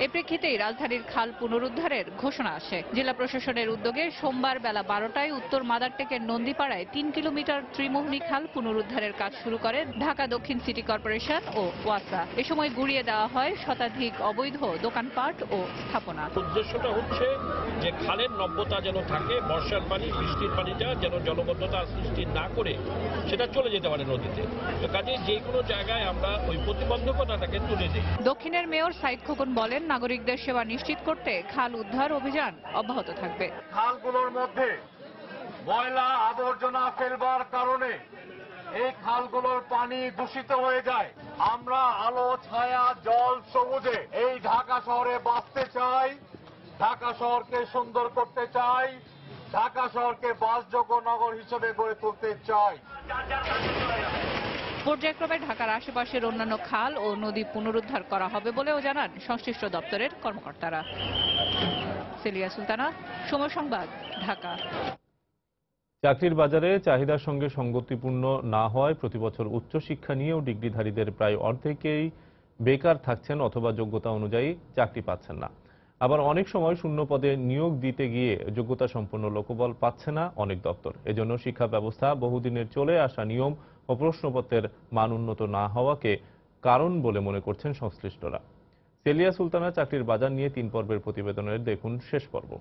Speaker 3: এ প্রেক্ষিতেই রাজধানীর খাল পুনরুদ্ধারের ঘোষণা আসে। জেলা প্রশাসনের উদ্যোগে সোমবার বেলা 12টায় উত্তর মাদারটেকের নন্দীপাড়ায় 3 কিলোমিটার ত্রিমোহনী খাল পুনরুদ্ধারের কাজ শুরু করে ঢাকা দক্ষিণ সিটি কর্পোরেশন ও ওয়াসা। এ সময় গুড়িয়ে দেওয়া হয় শতাধিক অবৈধ দোকানপাট ও স্থাপনা।
Speaker 5: উদ্দেশ্যটা হচ্ছে যে খালের নব্যতা যেন থাকে, বর্ষার পানি বৃষ্টির পানিটা যেন জলবদ্ধতা সৃষ্টি না করে সেটা চলে যেতে পারে নদীতে। তো কাজে যে কোনো জায়গায় আমরা ওই প্রতিবন্ধকতাটাকে তুলে দিই।
Speaker 3: দক্ষিণের মেয়র সাইদ খোকন বলেন, নাগরিকদের সেবা নিশ্চিত করতে খাল উদ্ধার অভিযান অব্যাহত থাকবে।
Speaker 6: খালগুলোর মধ্যে ময়লা আবর্জনা ফেলবার কারণে এই খালগুলোর পানি দূষিত হয়ে যায়। আমরা আলো ছায়া জল সবুজে এই ঢাকা শহরে বাঁচতে চাই, ঢাকা শহরকে সুন্দর করতে চাই, ঢাকা শহরকে বাসযোগ্য নগর হিসেবে গড়ে তুলতে চাই।
Speaker 3: পর্যায়ক্রমে ঢাকার আশেপাশের অন্যান্য খাল ও নদী পুনরুদ্ধার করা হবে বলেও জানান সংশ্লিষ্ট দপ্তরের কর্মকর্তারা। সেলিয়া সুলতানা, সময় সংবাদ, ঢাকা।
Speaker 1: চাকরির বাজারে চাহিদার সঙ্গে সঙ্গতিপূর্ণ না হওয়ায় প্রতিবছর উচ্চশিক্ষা নিয়েও ডিগ্রিধারীদের প্রায় অর্ধেকেই বেকার থাকছেন অথবা যোগ্যতা অনুযায়ী চাকরি পাচ্ছেন না। আবার অনেক সময় শূন্য পদে নিয়োগ দিতে গিয়ে যোগ্যতা সম্পন্ন লোকবল পাচ্ছে না অনেক দপ্তর। এজন্য শিক্ষা ব্যবস্থা বহুদিনের চলে আসা নিয়ম ও প্রশ্নপত্রের মান উন্নত না হওয়াকে কারণ বলে মনে করছেন সংশ্লিষ্টরা। সেলিয়া সুলতানা চাকরির বাজার নিয়ে 3 পর্বের প্রতিবেদনের দেখুন শেষ পর্ব।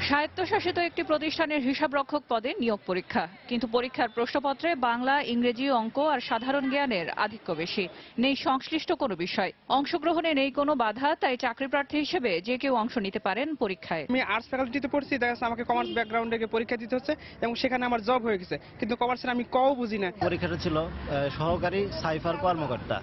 Speaker 3: স্বায়ত্তশাসিত একটি প্রতিষ্ঠানের হিসাবরক্ষক পদে নিয়োগ পরীক্ষা, কিন্তু পরীক্ষার প্রশ্নপত্রে বাংলা, ইংরেজি, অঙ্ক আর সাধারণ জ্ঞানের আধিক্য বেশি। নেই সংশ্লিষ্ট কোনো বিষয়। অংশগ্রহণে নেই কোনো বাধা, তাই চাকরি প্রার্থী হিসেবে যে কেউ অংশ নিতে পারেন পরীক্ষায়।
Speaker 7: আমি আর্টস ফ্যাকাল্টিতে পড়ছি, দেখা যাচ্ছে আমাকে কমার্স ব্যাকগ্রাউন্ডে পরীক্ষা দিতে হচ্ছে এবং সেখানে আমার জব হয়ে গেছে, কিন্তু কমার্সের আমি কও বুঝি না।
Speaker 8: পরীক্ষাটা ছিল সহকারী সাইফার কর্মকর্তা,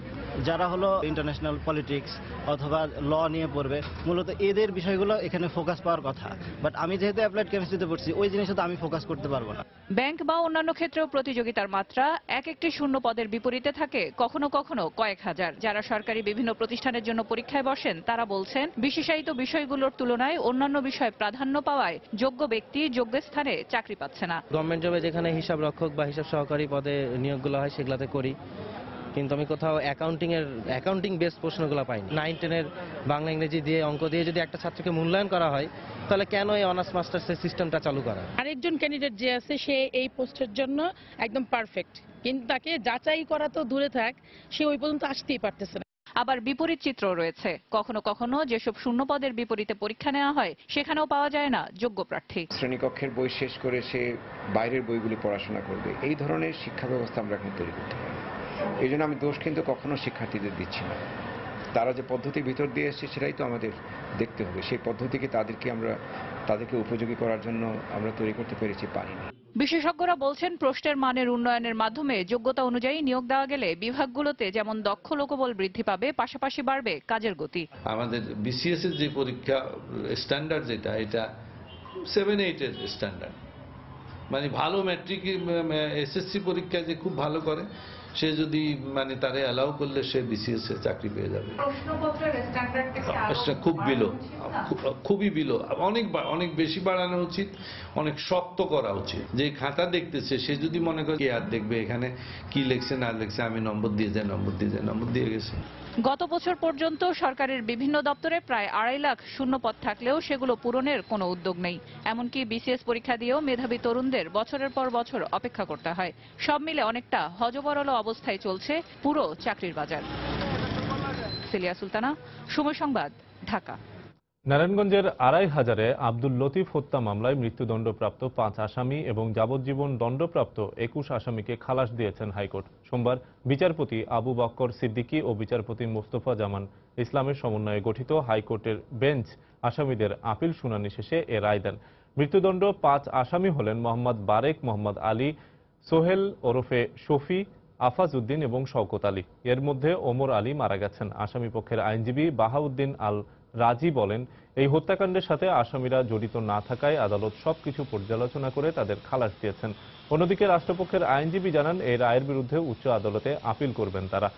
Speaker 8: যারা হলো ইন্টারন্যাশনাল পলিটিক্স অথবা ল নিয়ে পড়বে। মূলত এদের বিষয়গুলো এখানে ফোকাস পাওয়ার কথা, বাট আমি যেহেতু অ্যাপ্লাইড কেমিস্ট্রিতে পড়ছি ওই জিনিসটা তো আমি ফোকাস করতে পারবো না।
Speaker 3: ব্যাংক বা অন্যান্য ক্ষেত্রেও প্রতিযোগিতার মাত্রা এক একটি শূন্য পদের বিপরীতে থাকে কখনো কখনো কয়েক হাজার। যারা সরকারি বিভিন্ন প্রতিষ্ঠানের জন্য পরীক্ষায় বসেন তারা বলছেন, বিশেষায়িত বিষয়গুলোর তুলনায় অন্যান্য বিষয় প্রাধান্য পাওয়ায় যোগ্য ব্যক্তি যোগ্য স্থানে চাকরি পাচ্ছে না।
Speaker 9: গভর্নমেন্ট জবে যেখানে হিসাব রক্ষক বা হিসাব সহকারী পদে নিয়োগগুলো হয় সেগুলোতে করি, কিন্তু আমি কোথাও অ্যাকাউন্টিং বেস প্রশ্নগুলো পাইনি। 9-10 বাংলা ইংরেজি দিয়ে অঙ্ক দিয়ে যদি একটা ছাত্রকে মূল্যায়ন করা হয়, তাহলে কেন এই অনার্স মাস্টার্সের সিস্টেমটা চালু করা?
Speaker 24: আরেকজন ক্যান্ডিডেট যে আছে সে এই পোস্টের জন্য একদম পারফেক্ট, কিন্তু তাকে যাচাই করা তো দূরে থাক, সে ওই পর্যন্ত আসতেই পারতেছে না।
Speaker 3: আবার বিপরীত চিত্র রয়েছে। কখনো কখনো যেসব শূন্য পদের বিপরীতে পরীক্ষা নেওয়া হয় সেখানেও পাওয়া যায় না যোগ্য প্রার্থী।
Speaker 10: শ্রেণীকক্ষের বই শেষ করে সে বাইরের বইগুলি পড়াশোনা করবে, এই ধরনের শিক্ষা ব্যবস্থা আমরা এখন তৈরি করতে পারি। এই জন্য আমি দোষ কিন্তু কখনো শিক্ষার্থীদের দিচ্ছি না। তারা যে পদ্ধতির ভিতর দিয়ে এসছে সেটাই তো আমাদের দেখতে হবে। সেই পদ্ধতিকে তাদেরকে উপযোগী করার জন্য আমরা তৈরি করতে পেরেছি, পারিনি।
Speaker 3: বিশেষজ্ঞরা বলছেন, প্রশ্নের মানের উন্নয়নের মাধ্যমে যোগ্যতা অনুযায়ী নিয়োগ দেওয়া গেলে বিভাগগুলোতে যেমন দক্ষ লোকবল বৃদ্ধি পাবে, পাশাপাশি বাড়বে কাজের গতি।
Speaker 11: আমাদের বিসিএস এর যে পরীক্ষা স্ট্যান্ডার্ড যেটা, এটা 7-8 এর স্ট্যান্ডার্ড, মানে ভালো ম্যাট্রিক এসএসসি পরীক্ষায় যে খুব ভালো করে সে যদি তারে অ্যালাউ করলে সে বিসিএস এ চাকরি পেয়ে যাবে। খুবই বিলো, অনেক বেশি বাড়ানো উচিত, অনেক শক্ত করা উচিত। যে খাতা দেখতেছে সে যদি মনে করে আর দেখবে এখানে কি লেখছে না লেখছে, আমি নম্বর দিয়ে গেছে।
Speaker 3: গত বছর পর্যন্ত সরকারের বিভিন্ন দপ্তরে প্রায় 2.5 লাখ শূন্য পদ থাকলেও সেগুলো পূরণের কোনো উদ্যোগ নেই। এমনকি বিসিএস পরীক্ষা দিয়েও মেধাবী তরুণদের বছরের পর বছর অপেক্ষা করতে হয়। সব মিলে অনেকটা হযবরল অবস্থায় চলছে পুরো চাকরির বাজার। সেলিয়া সুলতানা, সময় সংবাদ, ঢাকা।
Speaker 1: নারায়ণগঞ্জের আড়াইহাজারে আব্দুল লতিফ হত্যা মামলায় মৃত্যুদণ্ডপ্রাপ্ত 5 আসামি এবং যাবজ্জীবন দণ্ডপ্রাপ্ত 21 আসামিকে খালাস দিয়েছেন হাইকোর্ট। সোমবার বিচারপতি আবু বক্কর সিদ্দিকী ও বিচারপতি মোস্তফা জামান ইসলামের সমন্বয়ে গঠিত হাইকোর্টের বেঞ্চ আসামিদের আপিল শুনানি শেষে এ রায় দেন। মৃত্যুদণ্ড 5 আসামি হলেন মোহাম্মদ বারেক, মোহাম্মদ আলী, সোহেল ওরফে শফি, আফাজ উদ্দিন এবং শওকত আলী। এর মধ্যে ওমর আলী মারা গেছেন। আসামি পক্ষের আইনজীবী বাহাউদ্দিন আল রাজি বলেন, এই হত্যাকাণ্ডের সাথে আসামিরা জড়িত না থাকায় আদালত সবকিছু পর্যালোচনা করে তাদের খালাস দিয়েছেন। অন্যদিকে রাষ্ট্রপক্ষের আইনজীবী জানান, এই রায়ের বিরুদ্ধে উচ্চ আদালতে আপিল করবেন তারা।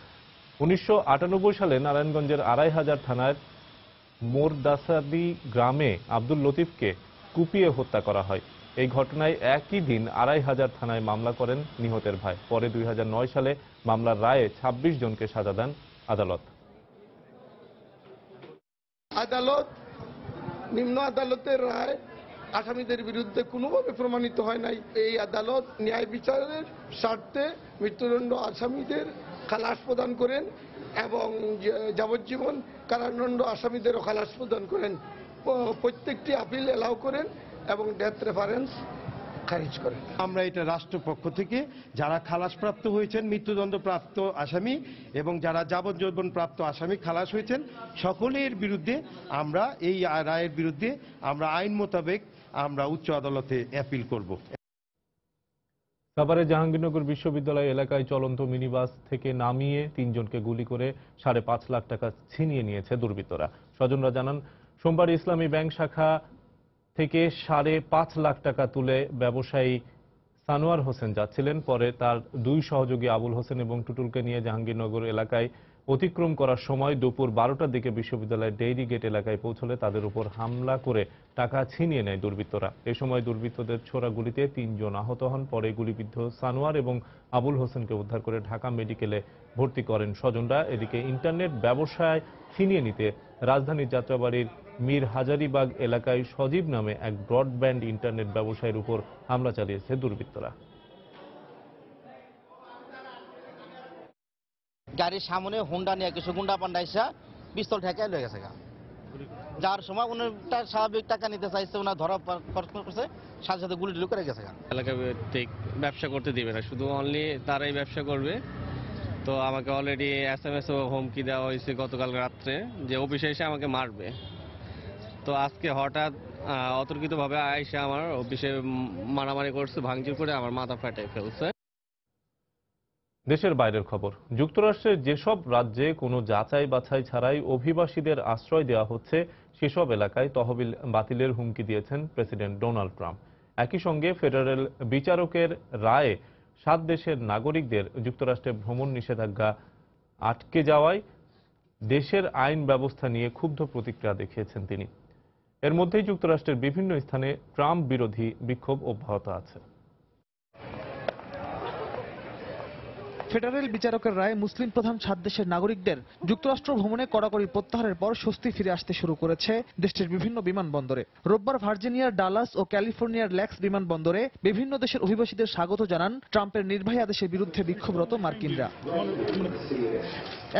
Speaker 1: 1998 সালে নারায়ণগঞ্জের 2500 থানার মোরদাসাদি গ্রামে আব্দুল লতিফকে কুপিয়ে হত্যা করা হয়। এই ঘটনায় একই দিন 2500 থানায় মামলা করেন নিহতের ভাই। পরে 2009 সালে মামলার রায়ে 26 জনকে সাজা দেন আদালত।
Speaker 4: আদালত নিম্ন আদালতের রায় আসামিদের বিরুদ্ধে কোনোভাবে প্রমাণিত হয় নাই। এই আদালত ন্যায় বিচারের স্বার্থে মৃত্যুদণ্ড আসামিদের খালাস প্রদান করেন এবং যাবজ্জীবন কারাদণ্ড আসামিদেরও খালাস প্রদান করেন। প্রত্যেকটি আপিল এলাও করেন এবং ডেথ রেফারেন্স খারিজ করেন।
Speaker 12: আমরা এটা রাষ্ট্রপক্ষ থেকে যারা খালাসপ্রাপ্ত হয়েছেন, মৃত্যুদণ্ডপ্রাপ্ত আসামি এবং যারা যাবজ্জীবন প্রাপ্ত আসামি খালাস হয়েছেন, সকলের বিরুদ্ধে আমরা এই রায়ের বিরুদ্ধে আমরা আইন মোতাবেক আমরা উচ্চ আদালতে অ্যাপিল করব।
Speaker 1: সাভারের জাহাঙ্গীরনগর বিশ্ববিদ্যালয় এলাকায় চলন্ত মিনিবাস থেকে নামিয়ে 3 জনকে গুলি করে 5.5 লাখ টাকা ছিনিয়ে নিয়েছে দুর্বৃত্তরা। স্বজনরা জানান, সোমবার ইসলামী ব্যাংক শাখা থেকে 5.5 লাখ টাকা তুলে ব্যবসায়ী সানোয়ার হোসেন যাচ্ছিলেন। পরে তার 2 সহযোগী আবুল হোসেন এবং টুটুলকে নিয়ে জাহাঙ্গীরনগর এলাকায় অতিক্রম করার সময় দুপুর 12টার দিকে বিশ্ববিদ্যালয়ের ডেইরি গেট এলাকায় পৌঁছলে তাদের উপর হামলা করে টাকা ছিনিয়ে নেয় দুর্বৃত্তরা। এ সময় দুর্বৃত্তদের ছোড়া গুলিতে 3 জন আহত হন। পরে গুলিবিদ্ধ সানোয়ার এবং আবুল হোসেনকে উদ্ধার করে ঢাকা মেডিকেলে ভর্তি করেন স্বজনরা। এদিকে ইন্টারনেট ব্যবসায় ছিনিয়ে নিতে রাজধানীর যাত্রাবাড়ির মীর হাজারীবাগ এলাকায় সজীব নামে এক ব্রডব্যান্ড ইন্টারনেট ব্যবসায়ীর উপর হামলা চালিয়েছে দুর্বৃত্তরা।
Speaker 9: গাড়ির সামনে হুন্ডা নিয়ে কিছু গুন্ডা পান্ডা এসে পিস্তল ঠেকায় লয়ে গেছে। যার সময় উনারটা স্বাভাবিক টাকা নিতে চাইছে, ওনার ধরা করছে, সাথে সাথে গুলি টুলি করে গেছে।
Speaker 13: এলাকায় ব্যবসা করতে দিবে না, শুধু অনলি তারাই ব্যবসা করবে। তো আমাকে অলরেডি SMS ও হুমকি দেওয়া হয়েছে গতকাল রাত্রে যে অফিসে এসে আমাকে মারবে। তো আজকে হঠাৎ অতর্কিতভাবে আইসা আমার অফিসে মারামারি করছে, ভাঙচুর করে আমার মাথা ফাটাই ফেলছে।
Speaker 1: দেশের বাইরের খবর। যুক্তরাষ্ট্রের যেসব রাজ্যে কোনো যাচাই বাছাই ছাড়াই অভিবাসীদের আশ্রয় দেওয়া হচ্ছে, সেসব এলাকায় তহবিল বাতিলের হুমকি দিয়েছেন প্রেসিডেন্ট ডোনাল্ড ট্রাম্প। একই সঙ্গে ফেডারেল বিচারকের রায়ে 7 দেশের নাগরিকদের যুক্তরাষ্ট্রে ভ্রমণ নিষেধাজ্ঞা আটকে যাওয়ায় দেশের আইন ব্যবস্থা নিয়ে ক্ষুব্ধ প্রতিক্রিয়া দেখিয়েছেন তিনি। এর মধ্যেই যুক্তরাষ্ট্রের বিভিন্ন স্থানে ট্রাম্প বিরোধী বিক্ষোভ অব্যাহত আছে।
Speaker 14: ফেডারেল বিচারকের রায়ে মুসলিম প্রধান 7 দেশের নাগরিকদের যুক্তরাষ্ট্র ভ্রমণে কড়াকড়ি প্রত্যাহারের পর স্বস্তি ফিরে আসতে শুরু করেছে দেশটির বিভিন্ন বিমানবন্দরে। রোববার ভার্জিনিয়ার ডালাস ও ক্যালিফোর্নিয়ার ল্যাক্স বিমানবন্দরে বিভিন্ন দেশের অভিবাসীদের স্বাগত জানান ট্রাম্পের নির্বাহী আদেশের বিরুদ্ধে বিক্ষোভরত মার্কিনরা।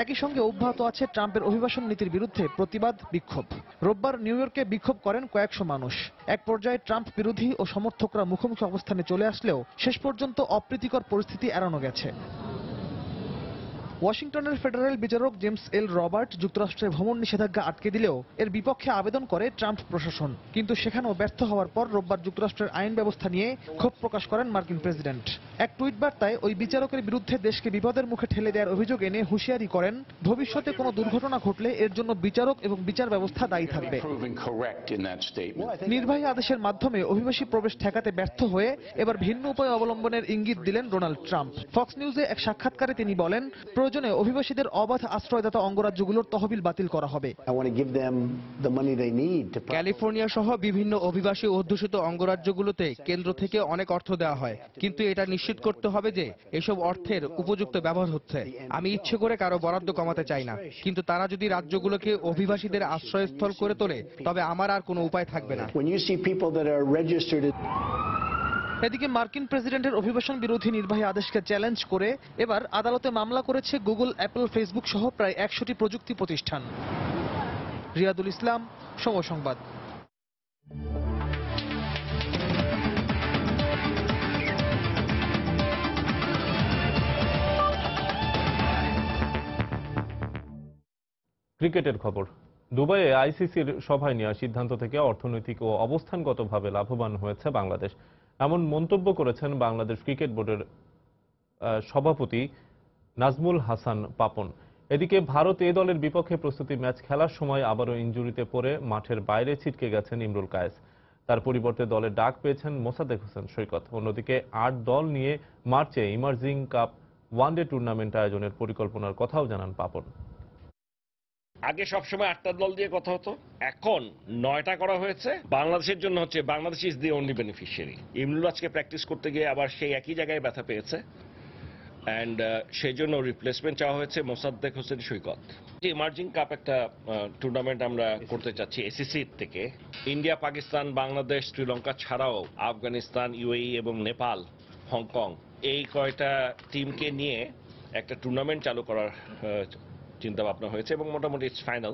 Speaker 14: একই সঙ্গে অব্যাহত আছে ট্রাম্পের অভিবাসন নীতির বিরুদ্ধে প্রতিবাদ বিক্ষোভ। রোববার নিউ ইয়র্কে বিক্ষোভ করেন কয়েকশো মানুষ। এক পর্যায়ে ট্রাম্প বিরোধী ও সমর্থকরা মুখোমুখি অবস্থানে চলে আসলেও শেষ পর্যন্ত অপ্রীতিকর পরিস্থিতি এড়ানো গেছে। ওয়াশিংটনের ফেডারেল বিচারক জেমস এল রবার্ট যুক্তরাষ্ট্রে ভ্রমণ নিষেধাজ্ঞা আটকে দিলেও এর বিপক্ষে আবেদন করে ট্রাম্প প্রশাসন, কিন্তু সেখানেও ব্যর্থ হওয়ার পর রোববার যুক্তরাষ্ট্রের আইন ব্যবস্থা নিয়ে ক্ষোভ প্রকাশ করেন মার্কিন প্রেসিডেন্ট। এক টুইট বার্তায় ওই বিচারকের বিরুদ্ধে দেশকে বিপদের মুখে ঠেলে দেওয়ার অভিযোগ এনে হুঁশিয়ারি করেন, ভবিষ্যতে কোনো দুর্ঘটনা ঘটলে এর জন্য বিচারক এবং বিচার ব্যবস্থা দায়ী থাকবে। নির্বাহী আদেশের মাধ্যমে অভিবাসী প্রবেশ ঠেকাতে ব্যর্থ হয়ে এবার ভিন্ন উপায় অবলম্বনের ইঙ্গিত দিলেন ডোনাল্ড ট্রাম্প। ফক্স নিউজে এক সাক্ষাৎকারে তিনি বলেন, প্রয়োজনে অভিবাসীদের অবাধ আশ্রয়দাতা অঙ্গরাজ্যগুলোর তহবিল বাতিল করা হবে।
Speaker 26: ক্যালিফোর্নিয়া সহ বিভিন্ন অভিবাসী অধ্যুষিত অঙ্গরাজ্যগুলোতে কেন্দ্র থেকে অনেক অর্থ দেওয়া হয়, কিন্তু এটা নিশ্চিত করতে হবে যে এসব অর্থের উপযুক্ত ব্যবহার হচ্ছে। আমি ইচ্ছে করে কারো বরাদ্দ কমাতে চাই না, কিন্তু তারা যদি রাজ্যগুলোকে অভিবাসীদের আশ্রয়স্থল করে তোলে তবে আমার আর কোনো উপায় থাকবে না।
Speaker 14: এদিকে মার্কিন প্রেসিডেন্টের অভিবাসন বিরোধী নির্বাহী আদেশকে চ্যালেঞ্জ করে এবার আদালতে মামলা করেছে গুগল, অ্যাপল, ফেসবুক সহ প্রায় 100টি প্রযুক্তি প্রতিষ্ঠান। রিয়াদুল ইসলাম, সময় সংবাদ।
Speaker 1: ক্রিকেটের খবর। দুবাইয়ে আইসিসির সভায় নেওয়া সিদ্ধান্ত থেকে অর্থনৈতিক ও অবস্থানগতভাবে লাভবান হয়েছে বাংলাদেশ, এমন মন্তব্য করেছেন বাংলাদেশ ক্রিকেট বোর্ডের সভাপতি নাজমুল হাসান পাপন। এদিকে ভারত এ দলের বিপক্ষে প্রস্তুতি ম্যাচ খেলার সময় আবারও ইনজুরিতে পড়ে মাঠের বাইরে ছিটকে গেছেন ইমরুল কায়েস। তার পরিবর্তে দলের ডাক পেয়েছেন মোসাদ্দেক হোসেন সৈকত। অন্যদিকে 8 দল নিয়ে মার্চে ইমার্জিং কাপ ওয়ানডে টুর্নামেন্ট আয়োজনের পরিকল্পনার কথাও জানান পাপন।
Speaker 5: আগে সবসময় 8টা দল দিয়ে কথা হতো, এখন 9টা করা হয়েছে। বাংলাদেশের জন্য হচ্ছে Bangladesh is the only beneficiary. Imrul আজকে প্র্যাকটিস করতে গিয়ে আবার সেই একই জায়গায় ব্যথা পেয়েছে, অ্যান্ড সেই জন্য রিপ্লেসমেন্ট চাওয়া হয়েছে মোসাদ্দেক হোসেন সৈকত। ইমার্জিং কাপ একটা টুর্নামেন্ট আমরা করতে চাচ্ছি এসিসি থেকে। ইন্ডিয়া, পাকিস্তান, বাংলাদেশ, শ্রীলঙ্কা ছাড়াও আফগানিস্তান, ইউএই এবং নেপাল, হংকং এই কয়টা টিমকে নিয়ে একটা টুর্নামেন্ট চালু করার চিন্তা ভাবনা হয়েছে এবং মোটামুটি ইটস ফাইনাল।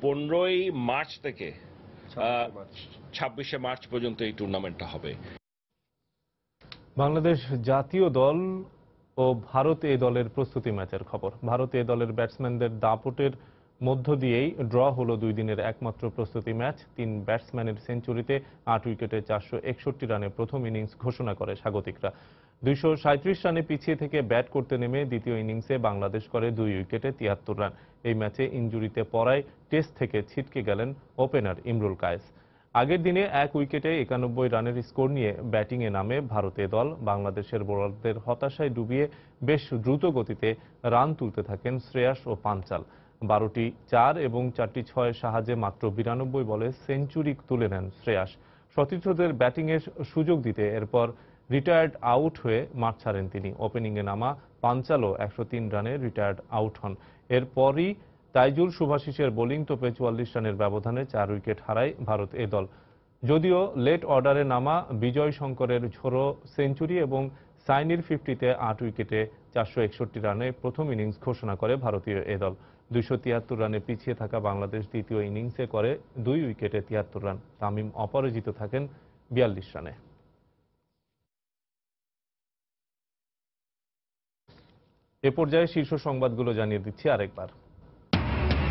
Speaker 5: 15ই মার্চ থেকে 26শে মার্চ পর্যন্ত এই টুর্নামেন্টটা হবে।
Speaker 1: বাংলাদেশ জাতীয় দল ও ভারত এ দলের প্রস্তুতি ম্যাচের খবর। ভারত এ দলের ব্যাটসম্যানদের দাপটের মধ্য দিয়েই ড্র হলো 2 দিনের একমাত্র প্রস্তুতি ম্যাচ। 3 ব্যাটসম্যানের সেঞ্চুরিতে 8 উইকেটে 461 রানে প্রথম ইনিংস ঘোষণা করে স্বাগতিকরা। 237 রানে পিছিয়ে থেকে ব্যাট করতে নেমে দ্বিতীয় ইনিংসে বাংলাদেশ করে 2 উইকেটে 73 রান। এই ম্যাচে ইনজুরিতে পড়ায় টেস্ট থেকে ছিটকে গেলেন ওপেনার ইমরুল কায়েস। আগের দিনে 1 উইকেটে 91 রানের স্কোর নিয়ে ব্যাটিংয়ে নামে ভারতীয় দল। বাংলাদেশের বোলারদের হতাশায় ডুবিয়ে বেশ দ্রুত গতিতে রান তুলতে থাকেন শ্রেয়াস ও পাঞ্চাল। 12টি 4 এবং 4টি 6 সাহায্যে মাত্র 92 বলে সেঞ্চুরি তুলে নেন শ্রেয়াস। সতীর্থদের ব্যাটিংয়ের সুযোগ দিতে এরপর রিটায়ার্ড আউট হয়ে মাঠ ছাড়েন তিনি। ওপেনিংয়ে নামা পাঞ্চালও 103 রানে রিটায়ার্ড আউট হন। এরপরই তাইজুল সুভাশিসের বোলিং তোপে 44 রানের ব্যবধানে 4 উইকেট হারায় ভারত এ দল। যদিও লেট অর্ডারে নামা বিজয় শঙ্করের ঝোড়ো সেঞ্চুরি এবং সাইনির 50তে 8 উইকেটে 461 রানে প্রথম ইনিংস ঘোষণা করে ভারতীয় এ দল। 273 রানে পিছিয়ে থাকা বাংলাদেশ দ্বিতীয় ইনিংসে করে 2 উইকেটে 73 রান। তামিম অপরাজিত থাকেন 42 রানে। এ পর্যায়ে শীর্ষ সংবাদগুলো জানিয়ে দিচ্ছি আরেকবার।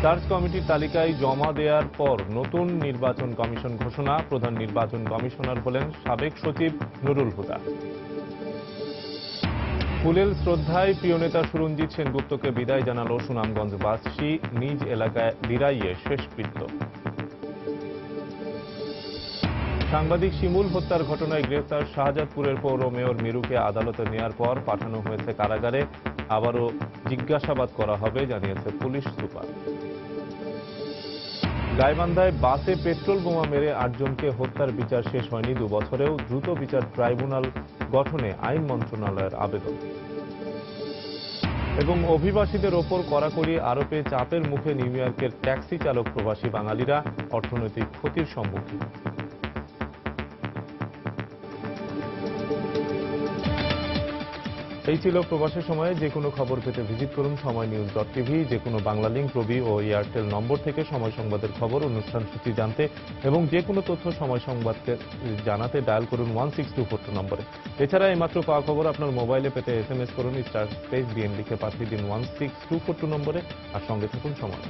Speaker 1: সার্চ কমিটির তালিকায় জমা দেওয়ার পর নতুন নির্বাচন কমিশন ঘোষণা। প্রধান নির্বাচন কমিশনার হলেন সাবেক সচিব নুরুল হুদা। ফুলেল শ্রদ্ধায় প্রিয় নেতা সুরঞ্জিত সেনগুপ্তকে বিদায় জানালো সুনামগঞ্জবাসী। নিজ এলাকায় দিরাইয়ে শেষকৃত্য। সাংবাদিক শিমুল হত্যার ঘটনায় গ্রেফতার শাহজাদপুরের পৌর মেয়র মিরুকে আদালতে নেয়ার পর পাঠানো হয়েছে কারাগারে। আবারও জিজ্ঞাসাবাদ করা হবে জানিয়েছে পুলিশ সুপার। গাইবান্ধায় বাসে পেট্রোল বোমা মেরে 8 জনকে হত্যার বিচার শেষ হয়নি 2 বছরেও। দ্রুত বিচার ট্রাইব্যুনাল গঠনে আইন মন্ত্রণালয়ের আবেদন। এবং অভিবাসীদের ওপর কড়াকড়ি আরোপে চাপের মুখে নিউ ইয়র্কের ট্যাক্সি চালক প্রবাসী বাঙালিরা অর্থনৈতিক ক্ষতির সম্মুখীন। এই ছিল প্রবাসের সময়ে। যে কোনো খবর পেতে ভিজিট করুন সময়নিউজ.tv। যে কোনো বাংলা লিংক, রবি ও এয়ারটেল নম্বর থেকে সময় সংবাদের খবর, অনুষ্ঠান সূচি জানতে এবং যে কোনো তথ্য সময় সংবাদকে জানাতে ডায়াল করুন 16242 নম্বরে। এছাড়া এইমাত্র পাওয়া খবর আপনার মোবাইলে পেতে SMS করুন *BN লিখে পাঠিয়ে দিন 16242 নম্বরে। আর সঙ্গে থাকুন সময়।